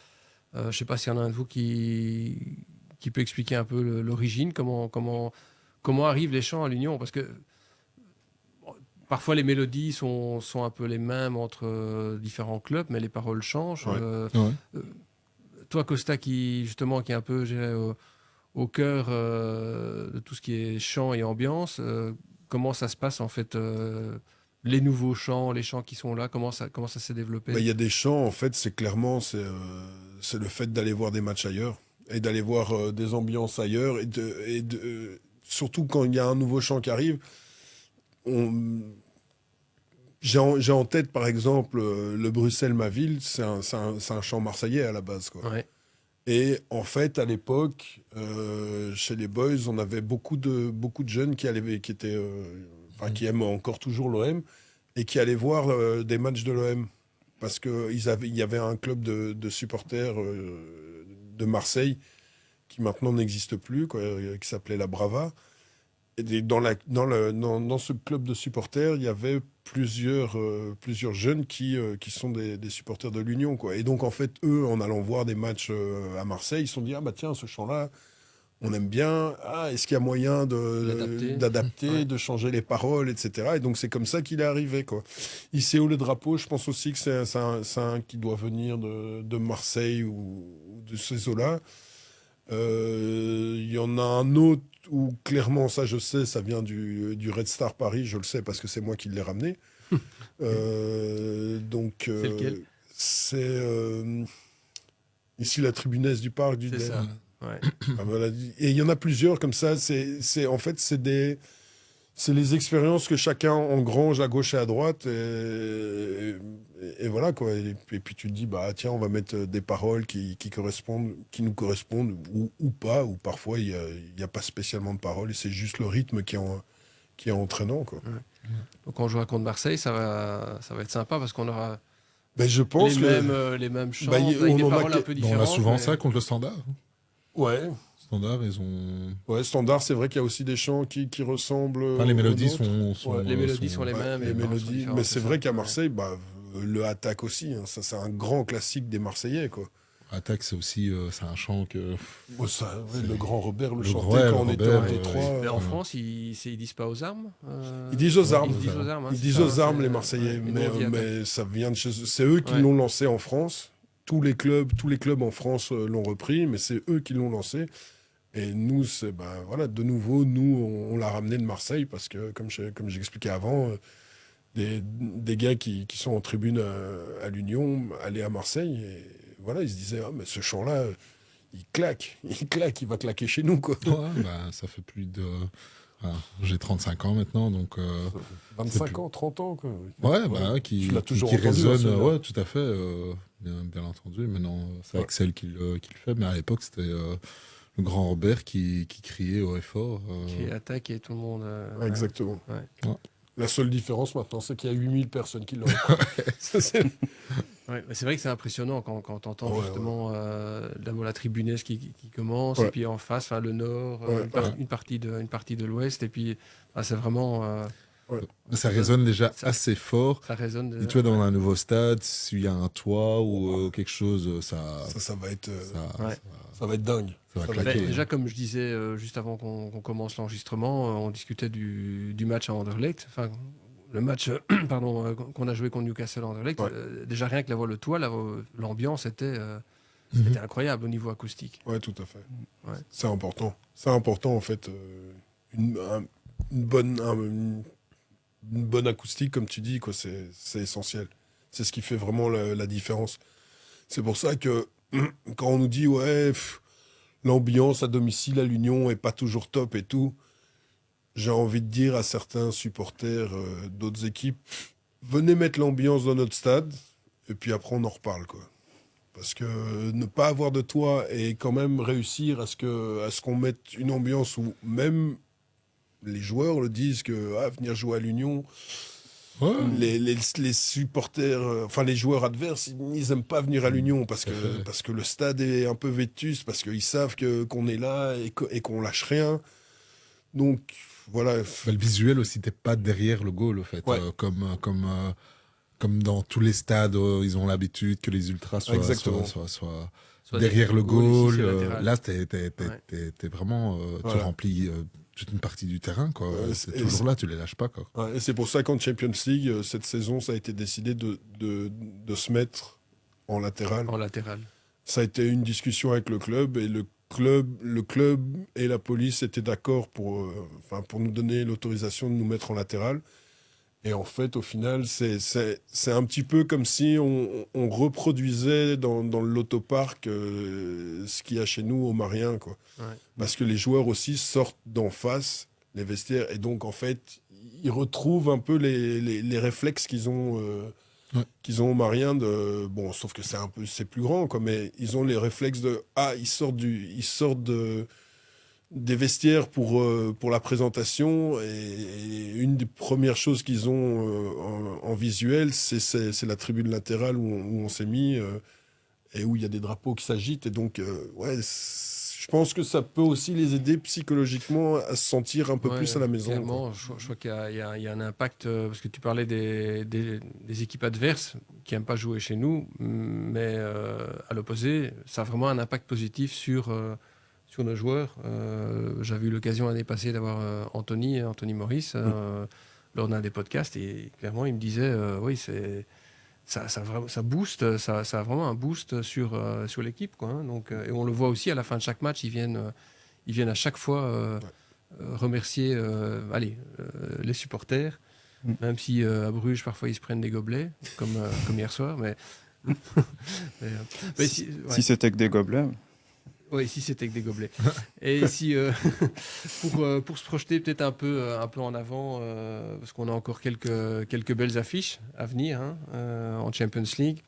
Je ne sais pas s'il y en a un de vous qui peut expliquer un peu l'origine, comment arrivent les chants à l'Union, parce que parfois les mélodies sont un peu les mêmes entre différents clubs, mais les paroles changent. Ouais. Toi, Costa, qui est un peu, je dirais, au cœur de tout ce qui est chant et ambiance, comment ça se passe en fait, les nouveaux chants, les chants qui sont là, comment ça s'est développé? Il y a des chants, en fait, c'est clairement c'est le fait d'aller voir des matchs ailleurs et d'aller voir des ambiances ailleurs et surtout quand il y a un nouveau chant qui arrive. J'ai en tête par exemple le Bruxelles ma ville, c'est un chant marseillais à la base, quoi. Ouais. Et en fait, à l'époque, chez les Boys, on avait beaucoup de jeunes qui aiment encore toujours l'OM et qui allaient voir des matchs de l'OM. Parce qu'il y avait un club de supporters de Marseille qui maintenant n'existe plus, quoi, qui s'appelait la Brava. Et dans ce club de supporters, il y avait plusieurs jeunes qui sont des supporters de l'Union, quoi. Et donc, en fait, eux, en allant voir des matchs à Marseille, ils se sont dit, ah bah tiens, ce chant-là, on aime bien. Ah, est-ce qu'il y a moyen d'adapter, Ouais. de changer les paroles, etc. Et donc, c'est comme ça qu'il est arrivé, quoi. Iseo le drapeau, je pense aussi que c'est un qui doit venir de Marseille ou de ces eaux-là. Il y en a un autre où, clairement, ça, je sais, ça vient du Red Star Paris, je le sais parce que c'est moi qui l'ai ramené. Donc, C'est lequel? C'est ici la tribune Est du parc du C'est Den. ça. Ouais. Ah, voilà. Et il y en a plusieurs comme ça. En fait, c'est les expériences que chacun engrange à gauche et à droite. Et voilà, quoi. Et puis tu te dis, bah tiens, on va mettre des paroles qui nous correspondent ou pas. Ou parfois, il n'y a pas spécialement de paroles et c'est juste le rythme qui est entraînant, quoi. Donc, quand on jouera contre Marseille, ça va être sympa parce qu'on aura Ben, je pense les mêmes chants, Bah, avec on des en a paroles un que- peu On différentes. a souvent mais- ça contre le Standard. Ouais. Standard, ils ont... Ouais, standard, c'est vrai qu'il y a aussi des chants qui ressemblent. Enfin, les aux mélodies nôtres. sont... Ouais, les mélodies sont les Ouais, mêmes. les les paroles sont mélodies. différentes, Mais c'est c'est ça. vrai qu'à Ouais. Marseille, le attaque aussi. Hein, ça, c'est un grand classique des Marseillais, quoi. Attaque, c'est aussi c'est un chant que... Ouais, le grand Robert le Le chantait grand, ouais, quand on le était Robert, en Détroit. Mais en France, ils disent pas aux armes. Ils disent aux armes. Ils disent aux armes. Hein, Ils c'est disent ça, aux armes, c'est- les Marseillais. ouais, et nous, on dit attaque. Mais ça vient de chez eux. C'est eux qui Ouais. l'ont lancé en France. tous les clubs en France l'ont repris, mais c'est eux qui l'ont lancé. Et nous, de nouveau, on l'a ramené de Marseille parce que, comme j'expliquais avant, des gars qui sont en tribune à l'Union allaient à Marseille et voilà, ils se disaient mais ce chant-là, il va claquer chez nous, quoi. Ouais, ça fait plus de... j'ai 35 ans maintenant, donc... 25 ans, 30 ans, quoi. Qui tu l'as toujours qui entendu, résonne, hein, tout à fait, bien entendu. Maintenant, c'est Axel qui le fait, mais à l'époque, c'était le grand Robert qui criait haut et fort. Qui attaque et tout le monde. Exactement. Ouais. La seule différence maintenant, c'est qu'il y a 8000 personnes qui l'ont. Ouais, mais c'est vrai que c'est impressionnant quand tu entends justement la tribunaise qui commence, Ouais. et puis en face, le nord, une partie de l'ouest, et puis c'est vraiment. Ça résonne déjà assez fort. Ça résonne. Et tu vois, dans un nouveau stade, s'il y a un toit ou quelque chose, ça va être, Ouais. ça va être dingue. Ça va Ça va claquer. être- Déjà, comme je disais juste avant qu'on commence l'enregistrement, on discutait du match à Anderlecht. Enfin, le match qu'on a joué contre Newcastle à Anderlecht. Ouais. Déjà, rien que le toit, l'ambiance était incroyable au niveau acoustique. Ouais, tout à fait. Ouais. C'est important. C'est important, en fait. Une bonne acoustique, comme tu dis, quoi, c'est essentiel. C'est ce qui fait vraiment la différence. C'est pour ça que quand on nous dit, l'ambiance à domicile à l'Union est pas toujours top et tout, j'ai envie de dire à certains supporters d'autres équipes, venez mettre l'ambiance dans notre stade, et puis après on en reparle, quoi. Parce que ne pas avoir de toit et quand même réussir à ce qu'on mette une ambiance où même les joueurs le disent que venir jouer à l'Union, Ouais. les supporters, les joueurs adverses, ils n'aiment pas venir à l'Union parce que le stade est un peu vétuste, parce qu'ils savent qu'on est là et qu'on lâche rien. Donc voilà. Le visuel aussi, t'es pas derrière le goal, en fait. Ouais. Comme dans tous les stades, ils ont l'habitude que les ultras soient Soit derrière le ici, goal. c'est latéral. Là, t'es vraiment... tu Voilà. remplis toute une partie du terrain, quoi. Ouais, c'est et toujours là, tu les lâches pas, quoi. Ouais, et c'est pour ça qu'en Champions League, cette saison, ça a été décidé de se mettre en latéral. En latéral. Ça a été une discussion avec le club et le club et la police étaient d'accord pour nous donner l'autorisation de nous mettre en latéral. Et en fait, au final, c'est un petit peu comme si on reproduisait dans l'autoparc ce qu'il y a chez nous au Marien, quoi. Ouais. Parce que les joueurs aussi sortent d'en face, les vestiaires, et donc en fait, ils retrouvent un peu les réflexes qu'ils ont au Marien sauf que c'est plus grand, quoi, mais ils ont les réflexes ils sortent des vestiaires pour la présentation, et une des premières choses qu'ils ont en visuel, c'est la tribune latérale où on s'est mis et où il y a des drapeaux qui s'agitent, et donc je pense que ça peut aussi les aider psychologiquement à se sentir un peu plus à la maison. Clairement, je crois qu'il y a un impact, parce que tu parlais des équipes adverses qui n'aiment pas jouer chez nous, mais à l'opposé, ça a vraiment un impact positif sur nos joueurs. J'avais eu l'occasion l'année passée d'avoir Anthony Maurice lors d'un des podcasts, et clairement il me disait ça booste, ça a vraiment un boost sur l'équipe, quoi, hein. Donc, et on le voit aussi à la fin de chaque match, ils viennent à chaque fois remercier les supporters, même si à Bruges parfois ils se prennent des gobelets comme hier soir, mais si c'était que des gobelets. Oui, si c'était que des gobelets. Et si, pour se projeter peut-être un peu en avant, parce qu'on a encore quelques belles affiches à venir, hein, en Champions League.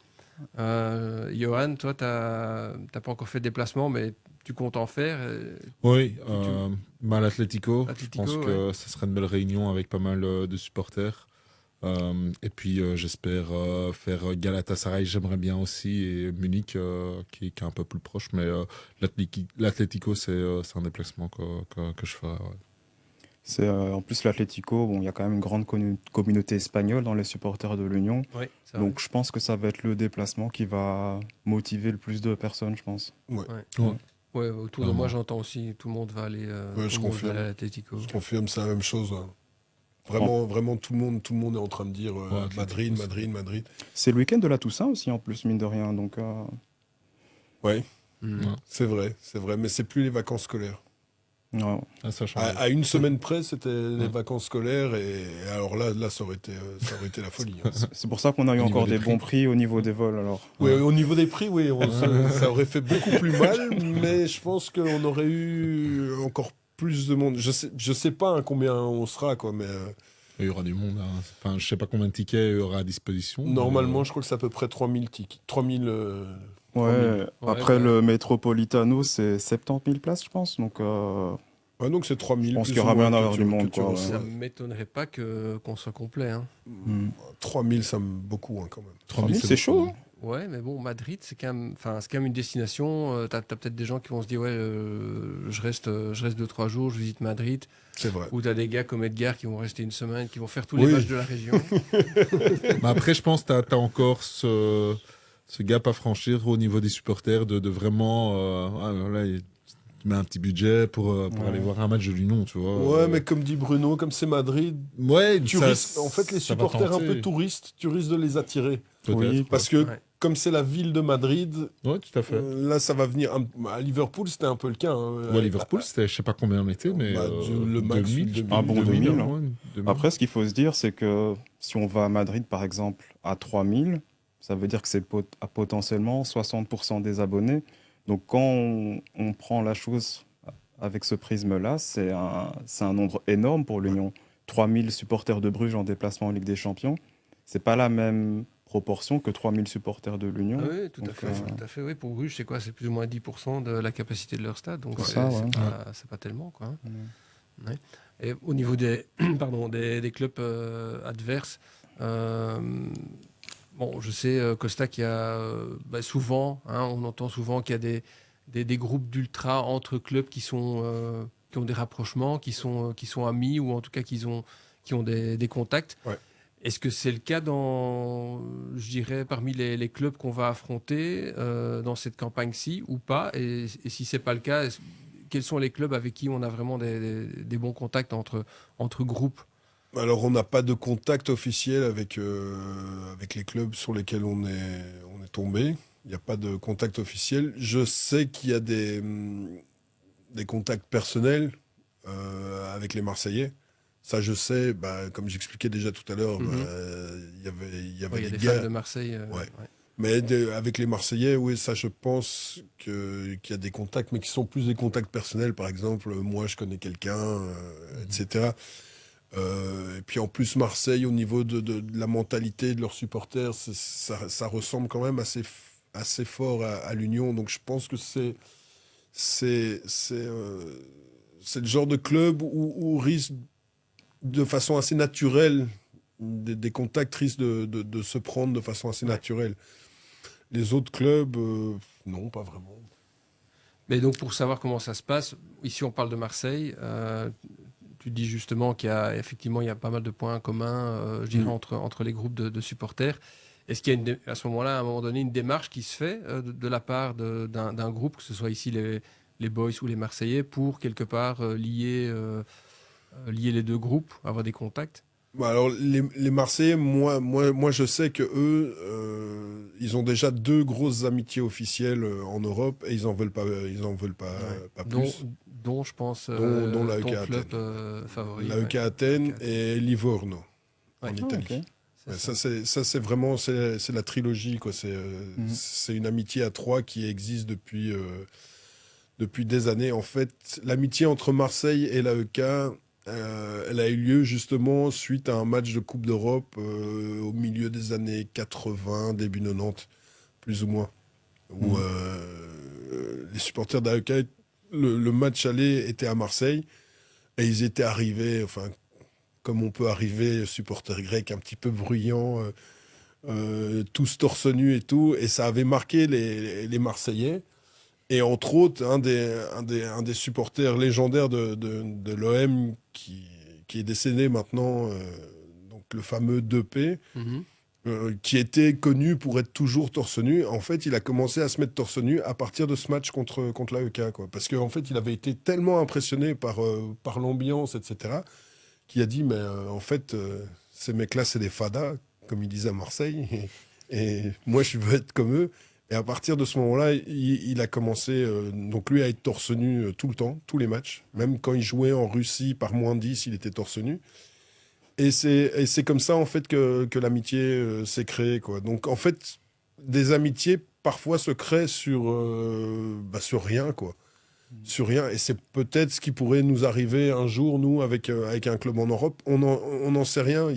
Johan, toi, tu n'as pas encore fait de déplacement, mais tu comptes en faire. Oui, l'Atlético. Je Atlético, pense que ça serait une belle réunion avec pas mal de supporters. Et puis j'espère faire Galatasaray, j'aimerais bien aussi, et Munich qui est un peu plus proche, mais l'Atlético c'est un déplacement que je ferai. Ouais. En plus l'Atlético, il y a quand même une grande communauté espagnole dans les supporters de l'Union, Ouais, donc je pense que ça va être le déplacement qui va motiver le plus de personnes, je pense. Ouais, autour de moi, j'entends aussi tout le monde va aller, Je confirme. à l'Atlético. Je confirme, c'est la même chose. Hein. Vraiment, tout le monde est en train de dire Madrid. C'est le week-end de la Toussaint aussi, en plus, mine de rien. Donc, Ouais, Mm. c'est vrai, mais c'est plus les vacances scolaires. Ouais. Ah, ça change. À une semaine près, c'était les Ouais. vacances scolaires et alors là, ça aurait été la folie. Hein. C'est pour ça qu'on a eu Au niveau encore des des bons prix au niveau des vols. Alors. Oui, au niveau des prix, oui, ça aurait fait beaucoup plus mal, mais je pense qu'on aurait eu encore plus de monde. Je sais pas hein, combien on sera, quoi, mais Il y aura du monde. Hein. Enfin, je sais pas combien de tickets il y aura à disposition. normalement, je crois que c'est à peu près 3000 tickets. 3000. 3000. Ouais, après bah. le Metropolitano, c'est 70 000 places, je pense. Donc, Ouais, donc c'est 3000. je pense plus qu'il y aura ou moins bien que d'avoir tu- du monde, que tu quoi, reçois. Ça ne m'étonnerait pas qu'on soit complet. Hein. 3000, ça me beaucoup hein, quand même. 3000, c'est chaud. Hein. Ouais, mais bon, Madrid, c'est quand même une destination. T'as peut-être des gens qui vont se dire, ouais, je reste 2-3 jours, je visite Madrid. C'est vrai. Ou t'as des gars comme Edgar qui vont rester une semaine, qui vont faire tous les Oui. matchs de la région. Mais après, je pense que tu as encore ce gap à franchir au niveau des supporters de vraiment. Voilà, tu mets un petit budget pour aller voir un match de l'Union, tu vois. Ouais, mais comme dit Bruno, comme c'est Madrid, Ouais, tu ça- risques, en fait, les ça va supporters un tenter. peu touristes, tu risques de les attirer. Peut-être, Oui, ouais. Parce que Ouais. comme c'est la ville de Madrid, Ouais, tout à fait. là, ça va venir. À Liverpool, c'était un peu le cas. Hein. Ouais, Liverpool, c'était, je sais pas combien on était, mais. Bah, le max, 2000, un bon 2000, hein. ouais, 2000. Après, ce qu'il faut se dire, c'est que si on va à Madrid, par exemple, à 3000, ça veut dire que c'est à potentiellement 60% des abonnés. Donc, quand on prend la chose avec ce prisme-là, c'est un nombre énorme pour l'Union. 3000 supporters de Bruges en déplacement en Ligue des Champions, c'est pas la même proportion que 3000 supporters de l'Union. Ah oui, tout à Donc, fait. Tout à fait, oui. Pour Bruges, c'est quoi? C'est plus ou moins 10% de la capacité de leur stade. Donc, C'est ça, ouais. c'est pas tellement, quoi. Hein. Mm. Ouais. Et au niveau des, des clubs adverses, bon, je sais, Costa, qu'il y a souvent, hein, on entend souvent qu'il y a des groupes d'ultra entre clubs qui ont des rapprochements, qui sont amis ou en tout cas qui ont des contacts. Ouais. Est-ce que c'est le cas je dirais, parmi les clubs qu'on va affronter dans cette campagne-ci ou pas? Et si c'est pas le cas, quels sont les clubs avec qui on a vraiment des bons contacts entre groupes? Alors, on n'a pas de contact officiel avec les clubs sur lesquels on est tombé. Il n'y a pas de contact officiel. Je sais qu'il y a des contacts personnels avec les Marseillais. Ça, je sais, comme j'expliquais déjà tout à l'heure, il y avait Il y a des des gars. fans de Marseille. Ouais. Mais avec les Marseillais, oui, ça, je pense qu'il y a des contacts, mais qui sont plus des contacts personnels. Par exemple, moi, je connais quelqu'un, etc. Et puis en plus, Marseille, au niveau de la mentalité de leurs supporters, ça ressemble quand même assez fort à l'Union. Donc je pense que c'est le genre de club où risque de façon assez naturelle, des contacts risquent de se prendre de façon assez naturelle. Les autres clubs, non, pas vraiment. Mais donc, pour savoir comment ça se passe, ici, on parle de Marseille. Tu dis justement qu'il y a pas mal de points communs, je dirais, entre les groupes de supporters. Est-ce qu'il y a à ce moment-là, à un moment donné, une démarche qui se fait de la part d'un groupe, que ce soit ici les Boys ou les Marseillais, pour quelque part lier les deux groupes, avoir des contacts? Alors, les Marseillais, moi, je sais que eux, ils ont déjà 2 grosses amitiés officielles en Europe et ils en veulent pas plus. Dont je pense, Dont l'AEK ton Athènes. club favori. L'AEK Athènes AEK et Livorno en Ouais. Italie. Ah, ok. Ouais, ça, c'est vraiment c'est la trilogie, quoi. C'est une amitié à 3 qui existe depuis des années. En fait, l'amitié entre Marseille et l'AEK, elle a eu lieu justement suite à un match de Coupe d'Europe au milieu des années 80, début 90, plus ou moins, où les supporters d'AEK, le match aller était à Marseille et ils étaient arrivés, enfin, comme on peut arriver, supporters grecs un petit peu bruyants, tous torse nu et tout, et ça avait marqué les Marseillais. Et entre autres, un des supporters légendaires de l'OM qui est décédé maintenant, donc le fameux 2P, Mhm. qui était connu pour être toujours torse nu. En fait, il a commencé à se mettre torse nu à partir de ce match contre l'AEK, quoi. Parce qu'en fait, il avait été tellement impressionné par l'ambiance, etc., qu'il a dit, mais en fait, ces mecs-là, c'est des fadas, comme ils disaient à Marseille, et moi, je veux être comme eux. Et à partir de ce moment-là, il a commencé, donc lui, à être torse nu tout le temps, tous les matchs. Même quand il jouait en Russie par -10, il était torse nu. Et c'est comme ça, en fait, que l'amitié s'est créée, quoi. Donc, en fait, des amitiés, parfois, se créent sur rien, quoi. Sur rien. Et c'est peut-être ce qui pourrait nous arriver un jour, nous, avec un club en Europe. On n'en sait rien. Il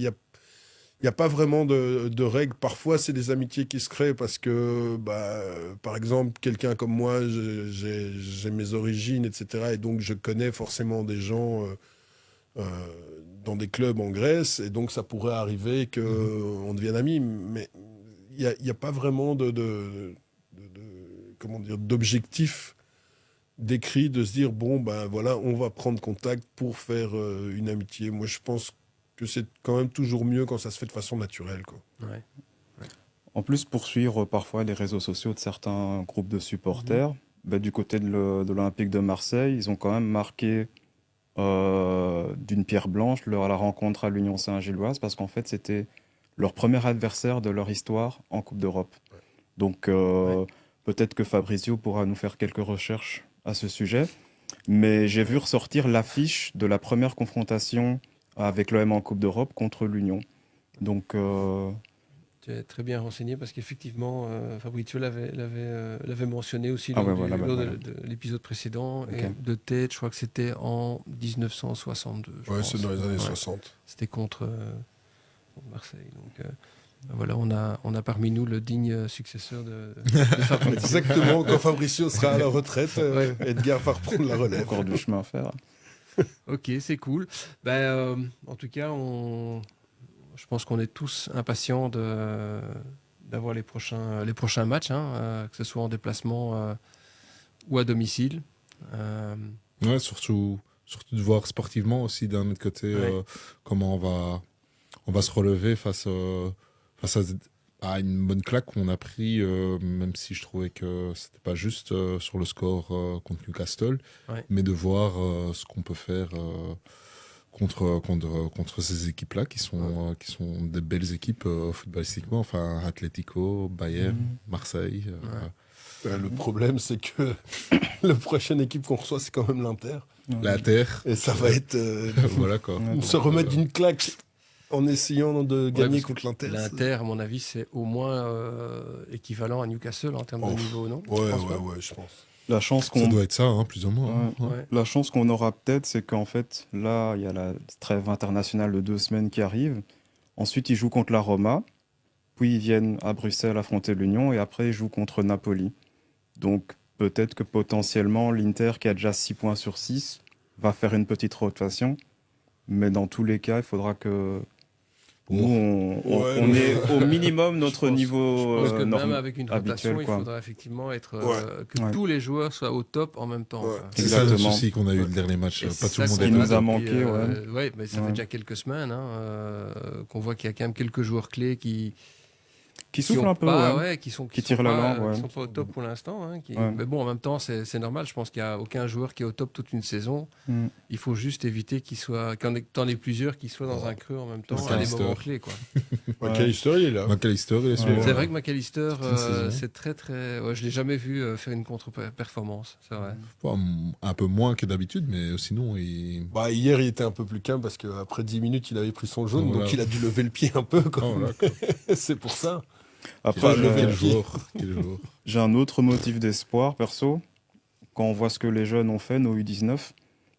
n'y a pas vraiment de règles. Parfois, c'est des amitiés qui se créent parce que, par exemple, quelqu'un comme moi, j'ai mes origines, etc. Et donc, je connais forcément des gens dans des clubs en Grèce. Et donc, ça pourrait arriver qu'on devienne amis. Mais il n'y a pas vraiment comment dire, d'objectif décrit de se dire, bon, voilà, on va prendre contact pour faire une amitié. Moi, je pense que c'est quand même toujours mieux quand ça se fait de façon naturelle, quoi. Ouais. En plus, pour suivre parfois les réseaux sociaux de certains groupes de supporters, du côté de l'Olympique de Marseille, ils ont quand même marqué d'une pierre blanche la rencontre à l'Union Saint-Gilloise, parce qu'en fait, c'était leur premier adversaire de leur histoire en Coupe d'Europe. Ouais. Donc, peut-être que Fabrizio pourra nous faire quelques recherches à ce sujet. Mais j'ai vu ressortir l'affiche de la première confrontation avec l'OM en Coupe d'Europe contre l'Union. Donc, Tu es très bien renseigné parce qu'effectivement, Fabrizio l'avait mentionné aussi Ah lors, ouais, voilà, lors voilà. de l'épisode précédent. Ok. Et de tête, je crois que c'était en 1962. je Ouais, pense. c'est dans les années Ouais. 60. C'était contre Marseille. Donc, voilà, on a parmi nous le digne successeur de Fabrizio. Exactement, quand Fabricio sera à la retraite, Ouais. Edgar va reprendre la relève. encore du chemin à faire. Ok, c'est cool. En tout cas, je pense qu'on est tous impatients d'avoir les prochains matchs, que ce soit en déplacement ou à domicile. Ouais, surtout de voir sportivement aussi d'un autre côté Ouais. comment on va se relever face à une bonne claque qu'on a pris, même si je trouvais que c'était pas juste sur le score contre Newcastle, Ouais. mais de voir ce qu'on peut faire contre ces équipes-là qui sont des belles équipes footballistiquement, enfin Atlético, Bayern, Marseille. Le problème, c'est que la prochaine équipe qu'on reçoit, c'est quand même l'Inter. La Terre, Et ça va être voilà quoi. Ouais. se remettre d'une claque en essayant de gagner parce que contre l'Inter. L'Inter, à mon avis, c'est au moins équivalent à Newcastle en termes de Oh. niveau, non? Ouais, Je pense pas. ouais, je pense. La chance Ça qu'on doit être ça, hein, plus ou moins. hein. Ouais. Ouais. La chance qu'on aura peut-être, c'est qu'en fait, là, il y a la trêve internationale de 2 semaines qui arrive. Ensuite, ils jouent contre la Roma. Puis, ils viennent à Bruxelles affronter l'Union. Et après, ils jouent contre Napoli. Donc, peut-être que potentiellement, l'Inter, qui a déjà 6 points sur 6, va faire une petite rotation. Mais dans tous les cas, il faudra que nous, on ait au minimum notre niveau Je pense que même norme- avec une habituel, rotation, il quoi. faudra effectivement être que Ouais. tous les joueurs soient au top en même temps. Ouais. quoi. C'est ça le Exactement. souci qu'on a eu Ouais. le dernier match. Et Pas c'est tout le ça monde qu'on est qui a nous a depuis, manqué, ouais, mais ça fait Ouais. déjà quelques semaines qu'on voit qu'il y a quand même quelques joueurs clés qui souffle ont un peu, pas, ouais. qui sont tirent la langue, ouais. qui sont pas au top pour l'instant. Ouais. Mais bon, en même temps, c'est normal. Je pense qu'il n'y a aucun joueur qui est au top toute une saison. Mm. Il faut juste éviter t'en aies plusieurs qui soient dans un creux en même temps à des McAllister. moments clés. Quoi. McAllister, il est là. McAllister, il est sur- C'est vrai que McAllister, Toute une saison. c'est très très. Ouais, je l'ai jamais vu faire une contre-performance. C'est vrai. Bon, un peu moins que d'habitude, mais sinon, il. Hier, il était un peu plus calme parce qu'après 10 minutes, il avait pris son jaune. Voilà. Donc, il a dû lever le pied un peu. Quoi. Oh, voilà, quoi. C'est pour ça. Après, Quel Quel pied. joueur, quel joueur. j'ai un autre motif d'espoir, perso. Quand on voit ce que les jeunes ont fait, nos U19,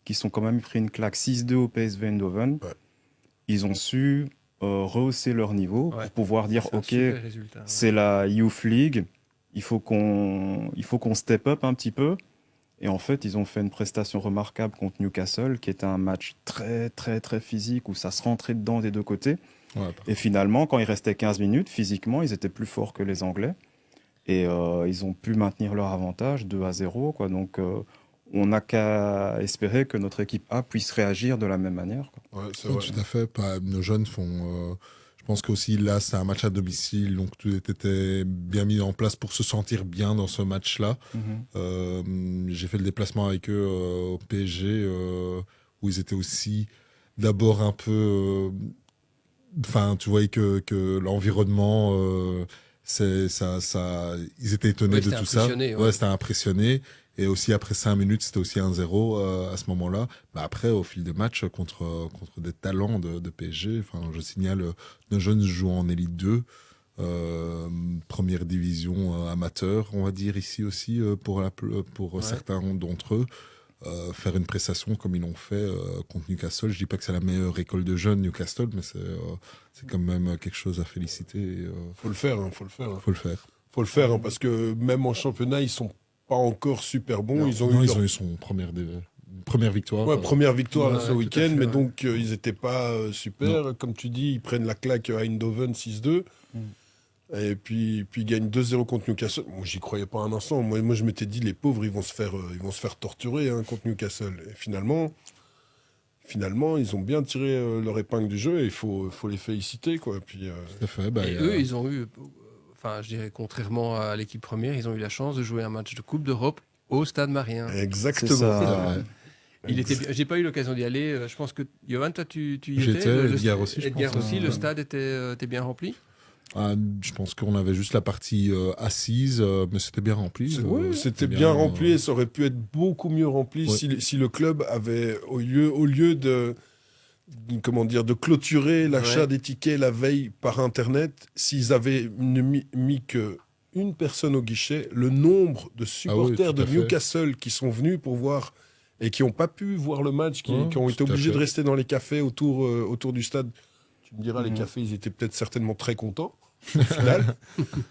qui sont quand même pris une claque 6-2 au PSV Eindhoven, Ouais. ils ont su rehausser leur niveau Ouais. pour pouvoir dire, C'est un OK, super résultat. c'est la Youth League, il faut qu'on step up un petit peu. Et en fait, ils ont fait une prestation remarquable contre Newcastle, qui était un match très, très, très physique, où ça se rentrait dedans des deux côtés. Ouais, Et finalement, quand il restait 15 minutes, physiquement, ils étaient plus forts que les Anglais. Et ils ont pu maintenir leur avantage 2-0, quoi. Donc, on n'a qu'à espérer que notre équipe A puisse réagir de la même manière, quoi. Ouais, c'est ouais, vrai. tout à fait. Nos jeunes font. Je pense qu'aussi là, c'est un match à domicile, donc tout était bien mis en place pour se sentir bien dans ce match-là. J'ai fait le déplacement avec eux au PSG, où ils étaient aussi d'abord un peu. Enfin, tu voyais que l'environnement ils étaient étonnés Ouais, de c'était tout ça. impressionné, ouais. Ouais, c'était impressionné. Et aussi, après 5 minutes, c'était aussi 1-0 à ce moment-là. Mais après, au fil des matchs, contre des talents de PSG, enfin, je signale, nos jeunes jouent en Élite 2, première division amateur, on va dire ici aussi, pour Ouais. certains d'entre eux. Faire une prestation comme ils l'ont fait contre Newcastle. Je dis pas que c'est la meilleure école de jeunes Newcastle, mais c'est quand même quelque chose à féliciter. Faut le faire, faut le faire. Faut le faire. Faut le faire, parce que même en championnat, ils sont pas encore super bons. Non, Ils ont ils ont eu son première victoire. première victoire là, Ouais, ce tout à week-end, fait, mais ouais. donc ils n'étaient pas super. Comme tu dis, ils prennent la claque à Eindhoven 6-2. Et puis ils gagnent 2-0 contre Newcastle. Moi, j'y croyais pas un instant. Moi, je m'étais dit, les pauvres, ils vont se faire torturer contre Newcastle. Et finalement, ils ont bien tiré leur épingle du jeu et il faut les féliciter, quoi. Puis, Tout à fait. Bah, Et eux, ils ont eu, enfin, je dirais, contrairement à l'équipe première, ils ont eu la chance de jouer un match de Coupe d'Europe au Stade Marien. exactement. C'est ça. tout à fait. Il était, j'ai pas eu l'occasion d'y aller. Je pense que Johan, toi, tu y J'y étais. étais, Edgar aussi, je Edgar pense, aussi. hein. Le stade était bien rempli. Je pense qu'on avait juste la partie assise, mais c'était bien rempli. C'était bien rempli et ça aurait pu être beaucoup mieux rempli Ouais. si le club avait, au lieu de clôturer l'achat Ouais. des tickets la veille par Internet, s'ils avaient mis que une personne au guichet, le nombre de supporters tout à de fait. Newcastle qui sont venus pour voir et qui n'ont pas pu voir le match, qui ont été tout à obligés de fait. rester dans les cafés autour du stade. Tu me diras, les Mhm. cafés, ils étaient peut-être certainement très contents, au final.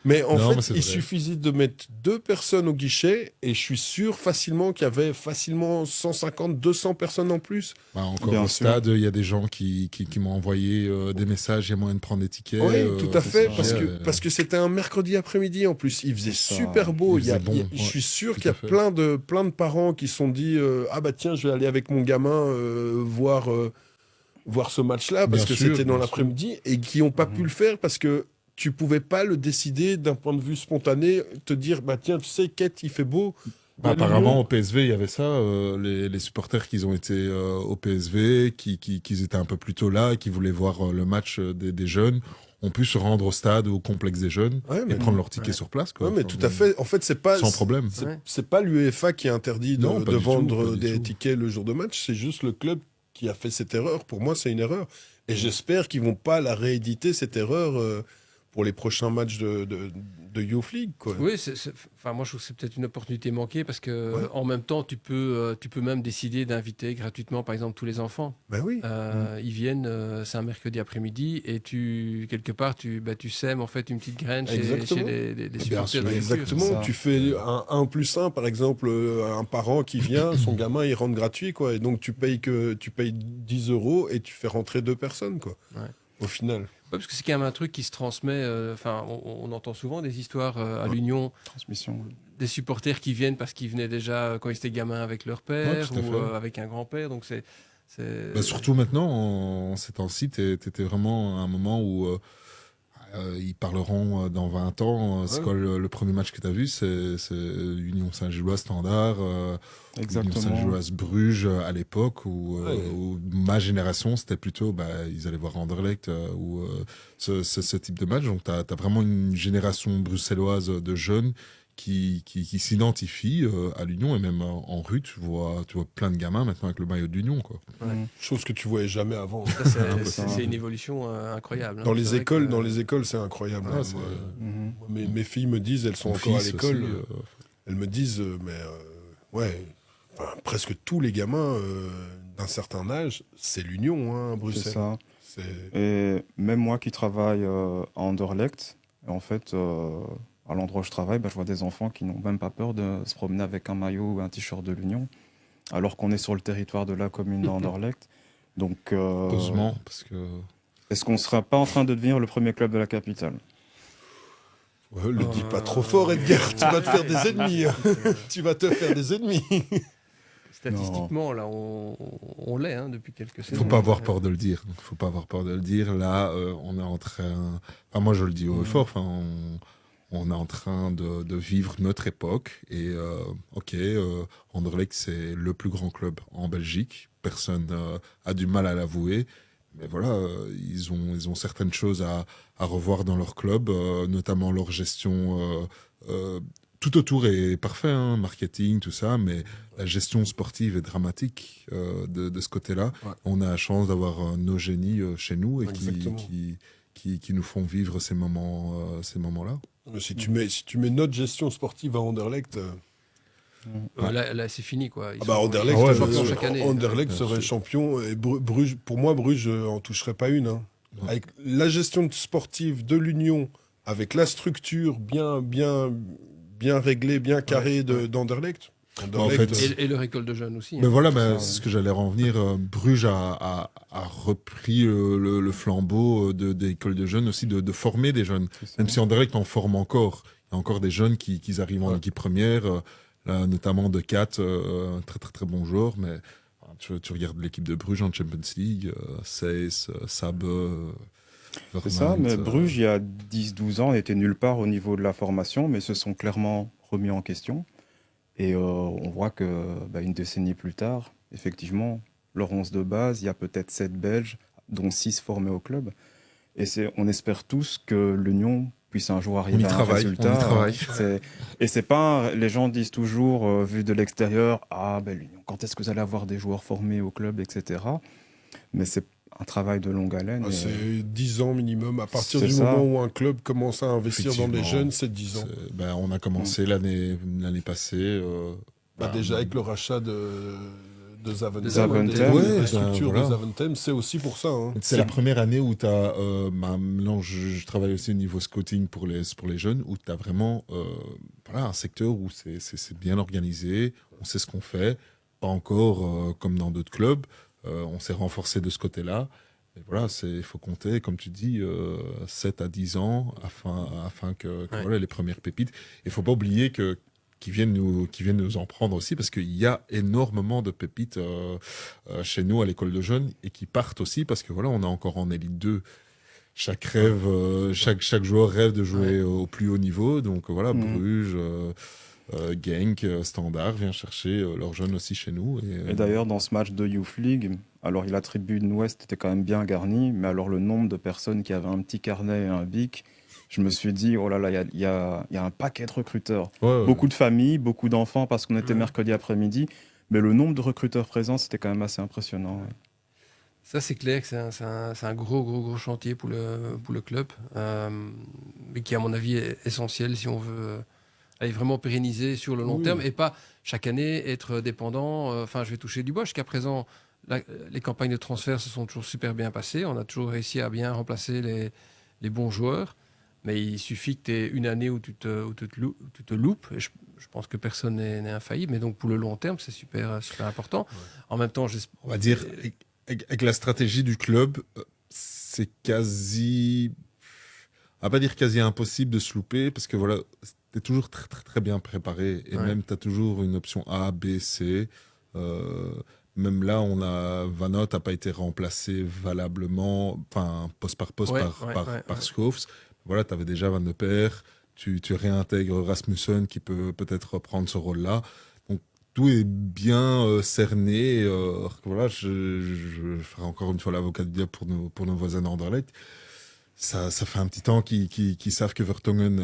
Mais en Non, mais fait, c'est il vrai. suffisait de mettre 2 personnes au guichet et je suis sûr facilement qu'il y avait 150, 200 personnes en plus. Bah, encore Bien au sûr. stade, il y a des gens qui m'ont envoyé des messages, il y a moyen de prendre des tickets. Oui, tout à fait, ça. parce que c'était un mercredi après-midi en plus. Il faisait Ça, super beau. il faisait bon, Je suis sûr tout qu'il y a à fait. plein de parents qui se sont dit ah bah tiens, je vais aller avec mon gamin voir ce match-là parce Bien que sûr, c'était dans bien l'après-midi et qui n'ont pas pu le faire parce que tu pouvais pas le décider d'un point de vue spontané, te dire bah tiens, tu sais, Kate, il fait beau. Bah, apparemment, au PSV, il y avait ça. Les supporters qui ont été au PSV, qui étaient un peu plus tôt là, qui voulaient voir le match des jeunes, ont pu se rendre au stade ou au complexe des jeunes Ouais, et mais, prendre leur ticket ouais. sur place. Quoi. ouais, mais Enfin, tout à fait. En fait, c'est pas Sans problème. C'est pas l'UEFA qui interdit Non, pas de du tout, vendre pas du des tout. tickets le jour de match. C'est juste le club qui a fait cette erreur. Pour moi, c'est une erreur. Et j'espère qu'ils vont pas la rééditer, cette erreur, pour les prochains matchs de Youth League, quoi. Oui, enfin, moi je trouve que c'est peut-être une opportunité manquée parce que Ouais. en même temps tu peux même décider d'inviter gratuitement par exemple tous les enfants. Ben oui. Ils viennent, c'est un mercredi après-midi et quelque part tu sèmes en fait une petite graine chez Exactement. des Bien supporters sûr, de la culture. Exactement. ça. Tu fais un 1+1, par exemple, un parent qui vient, son gamin, il rentre gratuit, quoi. Et donc tu payes 10 € et tu fais rentrer 2 personnes, quoi. Ouais. Au final. Ouais, parce que c'est quand même un truc qui se transmet. Enfin, on entend souvent des histoires à l'Union, Transmission. des supporters qui viennent parce qu'ils venaient déjà quand ils étaient gamins avec leur père tout à ou fait. avec un grand-père. Donc c'est Bah, surtout maintenant, en ces temps-ci, t'étais vraiment à un moment où ils parleront dans 20 ans. C'est Ouais. quoi le premier match que tu as vu? C'est Union Saint-Gilloise Standard, Union Exactement. Saint-Gilloise Bruges à l'époque, où ma génération, c'était plutôt, ils allaient voir Anderlecht ou ce type de match. Donc tu as vraiment une génération bruxelloise de jeunes qui s'identifient à l'Union, et même en rue, tu vois plein de gamins maintenant avec le maillot de l'Union, quoi. Ouais. Chose que tu voyais jamais avant. Ça, c'est une évolution incroyable. Dans C'est les vrai écoles, que- dans les écoles, c'est incroyable. Ah, hein. c'est- Moi, mes filles me disent, elles sont Mon encore à fils l'école, aussi, elles me disent, ouais, enfin, presque tous les gamins d'un certain âge, c'est l'Union, hein, à C'est Bruxelles. ça. C'est- Et même moi qui travaille à Anderlecht, en fait, à l'endroit où je travaille, je vois des enfants qui n'ont même pas peur de se promener avec un maillot ou un t-shirt de l'Union, alors qu'on est sur le territoire de la commune d'Anderlecht. Donc, heureusement, parce que est-ce qu'on ne sera pas en train de devenir le premier club de la capitale? Ouais, le dis pas trop fort, Edgar, tu vas te faire des ennemis. hein. Tu vas te faire des ennemis. Statistiquement, là, on l'est depuis quelques saisons. faut pas avoir peur de le dire. Faut pas avoir peur de le dire. Là, on est en train. Enfin, moi, je le dis haut et fort. Enfin, on est en train de vivre notre époque. Et Anderlecht, c'est le plus grand club en Belgique. Personne a du mal à l'avouer. mais voilà, ils ont certaines choses à revoir dans leur club, notamment leur gestion. Tout autour est parfait, hein, marketing, tout ça, mais la gestion sportive est dramatique de ce côté-là. Ouais. On a la chance d'avoir nos génies chez nous et Exactement. qui nous font vivre ces moments-là. Si tu mets notre gestion sportive à Anderlecht, Là, c'est fini, quoi. Ils sont- Anderlecht, ils sont champions chaque année. Anderlecht Bien serait sûr. champion. Et Bruges, pour moi, Bruges en toucherait pas une. Hein. Ouais. Avec la gestion sportive de l'Union, avec la structure bien réglée, bien carrée d'Anderlecht. En fait, Et leur école de jeunes aussi. Mais hein. voilà, C'est ça, mais ouais. c'est ce que j'allais en venir. Bruges a repris le flambeau de l'école de jeunes aussi, de former des jeunes. C'est ça. Même si Anderlecht en forme encore. Il y a encore des jeunes qui arrivent en Ouais. équipe première, là, notamment de Kat, un très très très bon joueur. Mais tu regardes l'équipe de Bruges en Champions League, Seyss, Sabe, C'est ça, Vermaat, mais Bruges, il y a 10-12 ans, était nulle part au niveau de la formation, mais se sont clairement remis en question. Et on voit que une décennie plus tard, effectivement, leur 11 de base, il y a peut-être 7 Belges, dont 6 formés au club. Et on espère tous que l'Union puisse un jour arriver y à un travaille, résultat. on y travaille. Et c'est pas, les gens disent toujours, vu de l'extérieur, l'Union, quand est-ce que vous allez avoir des joueurs formés au club, etc. Mais c'est un travail de longue haleine. et- C'est 10 ans minimum. À partir C'est du ça. moment où un club commence à investir dans des Effectivement. jeunes, c'est 10 ans. On a commencé l'année passée. Déjà avec le rachat de Zaventem, Zaventem. des structures Voilà. de Zaventem, c'est aussi pour ça. Hein. C'est la première année où tu as. Maintenant, je travaille aussi au niveau scouting pour les jeunes, où tu as vraiment un secteur où c'est bien organisé, on sait ce qu'on fait, pas encore comme dans d'autres clubs, on s'est renforcé de ce côté-là. Et voilà, il faut compter, comme tu dis, 7 à 10 ans afin que voilà, les premières pépites. Il ne faut pas oublier qu'ils viennent nous en prendre aussi, parce qu'il y a énormément de pépites chez nous à l'école de jeunes et qui partent aussi parce que voilà, on est encore en élite 2. Chaque joueur rêve de jouer au plus haut niveau. Donc voilà, Bruges, Genk, Standard vient chercher leurs jeunes aussi chez nous. Et d'ailleurs, dans ce match de Youth League, alors la tribune ouest était quand même bien garnie, mais alors le nombre de personnes qui avaient un petit carnet et un bic, je me suis dit, oh là là, il y a un paquet de recruteurs. Beaucoup de familles, beaucoup d'enfants, parce qu'on était mercredi après-midi, mais le nombre de recruteurs présents, c'était quand même assez impressionnant. Ouais. Ça, c'est clair que c'est un gros chantier pour le club, mais qui, à mon avis, est essentiel si on veut aller vraiment pérenniser sur le long terme et pas chaque année être dépendant. Je vais toucher du bois. Jusqu'à présent, les campagnes de transfert se sont toujours super bien passées. On a toujours réussi à bien remplacer les bons joueurs. Mais il suffit que tu aies une année où tu te loupes. Et je pense que personne n'est infaillible. Mais donc, pour le long terme, c'est super important. Ouais. En même temps, on va dire, avec la stratégie du club, c'est quasi... On va pas dire quasi impossible de se louper, parce que voilà, tu es toujours très, très, très bien préparé. Et même, tu as toujours une option A, B, C. Même là, Van Noot n'a pas été remplacé valablement, poste par poste, par Schoofs. Voilà, tu avais déjà Van de Peer, tu réintègres Rasmussen qui peut peut-être prendre ce rôle-là. Donc tout est bien cerné. Voilà, je ferai encore une fois l'avocat du diable pour nos voisins d'Anderlecht. Ça fait un petit temps qu'ils savent que Vertonghen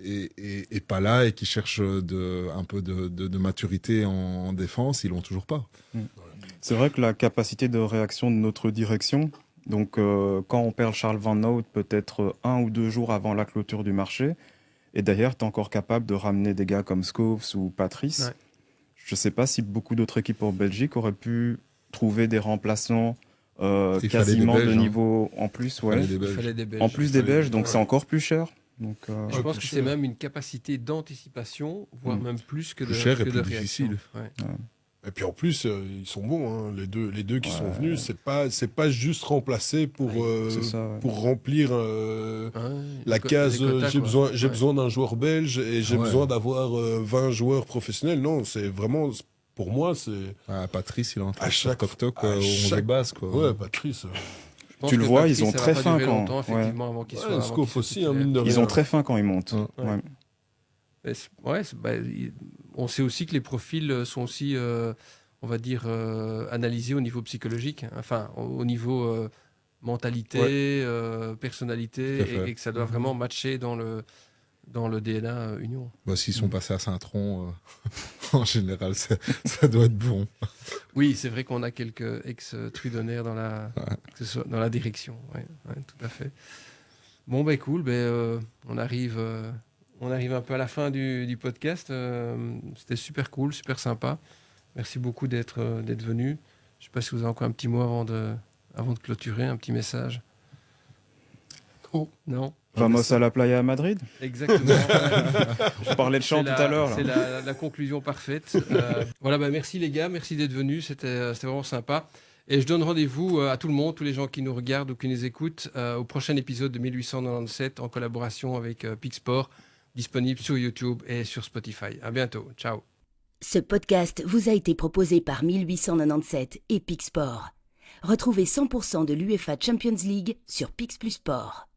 est pas là et qu'ils cherchent un peu de maturité en défense. Ils l'ont toujours pas. C'est vrai que la capacité de réaction de notre direction, donc quand on perd Charles Van Noot peut-être 1 ou 2 jours avant la clôture du marché, et d'ailleurs tu es encore capable de ramener des gars comme Schoofs ou Patrice. Ouais. Je ne sais pas si beaucoup d'autres équipes en Belgique auraient pu trouver des remplaçants quasiment Belges, de niveau en plus. Il fallait des Belges. En plus des Belges, donc c'est encore plus cher. Donc, je pense que c'est même une capacité d'anticipation, voire même plus que de cher et que plus de réaction. difficile. Et puis en plus, ils sont bons, hein. Les deux qui sont venus, c'est pas juste remplacé pour remplir la case. J'ai besoin d'un joueur belge et j'ai besoin d'avoir 20 joueurs professionnels. Non, c'est vraiment, pour moi, c'est. Patrice, il est en train de toc-toc au 11 de base, quoi. Ouais, Patrice. Tu le vois, ils ont très faim quand. Scoff aussi, mine de rien. Ils ont très faim quand ils montent. On sait aussi que les profils sont aussi on va dire, analysé au niveau psychologique, hein. Enfin, au niveau mentalité, personnalité, Tout à fait. et que ça doit vraiment matcher dans le DNA Union. Bah, s'ils sont passés à Saint-Tron, en général, ça doit être bon. Oui, c'est vrai qu'on a quelques ex-Trudonnaires que ce soit dans la direction. Ouais, tout à fait. Bon, ben cool. On arrive un peu à la fin du podcast. C'était super cool, super sympa. Merci beaucoup d'être venu. Je ne sais pas si vous avez encore un petit mot avant de clôturer, un petit message. Non. Vamos à la playa à Madrid. Exactement. Je parlais de chant tout à l'heure. C'est la conclusion parfaite. Voilà, merci les gars, merci d'être venus, c'était vraiment sympa. Et je donne rendez-vous à tout le monde, tous les gens qui nous regardent ou qui nous écoutent, au prochain épisode de 1897 en collaboration avec Pixport, disponible sur YouTube et sur Spotify. À bientôt, ciao. Ce podcast vous a été proposé par 1897 et Pixport. Retrouvez 100% de l'UEFA Champions League sur Pix Plus Sport.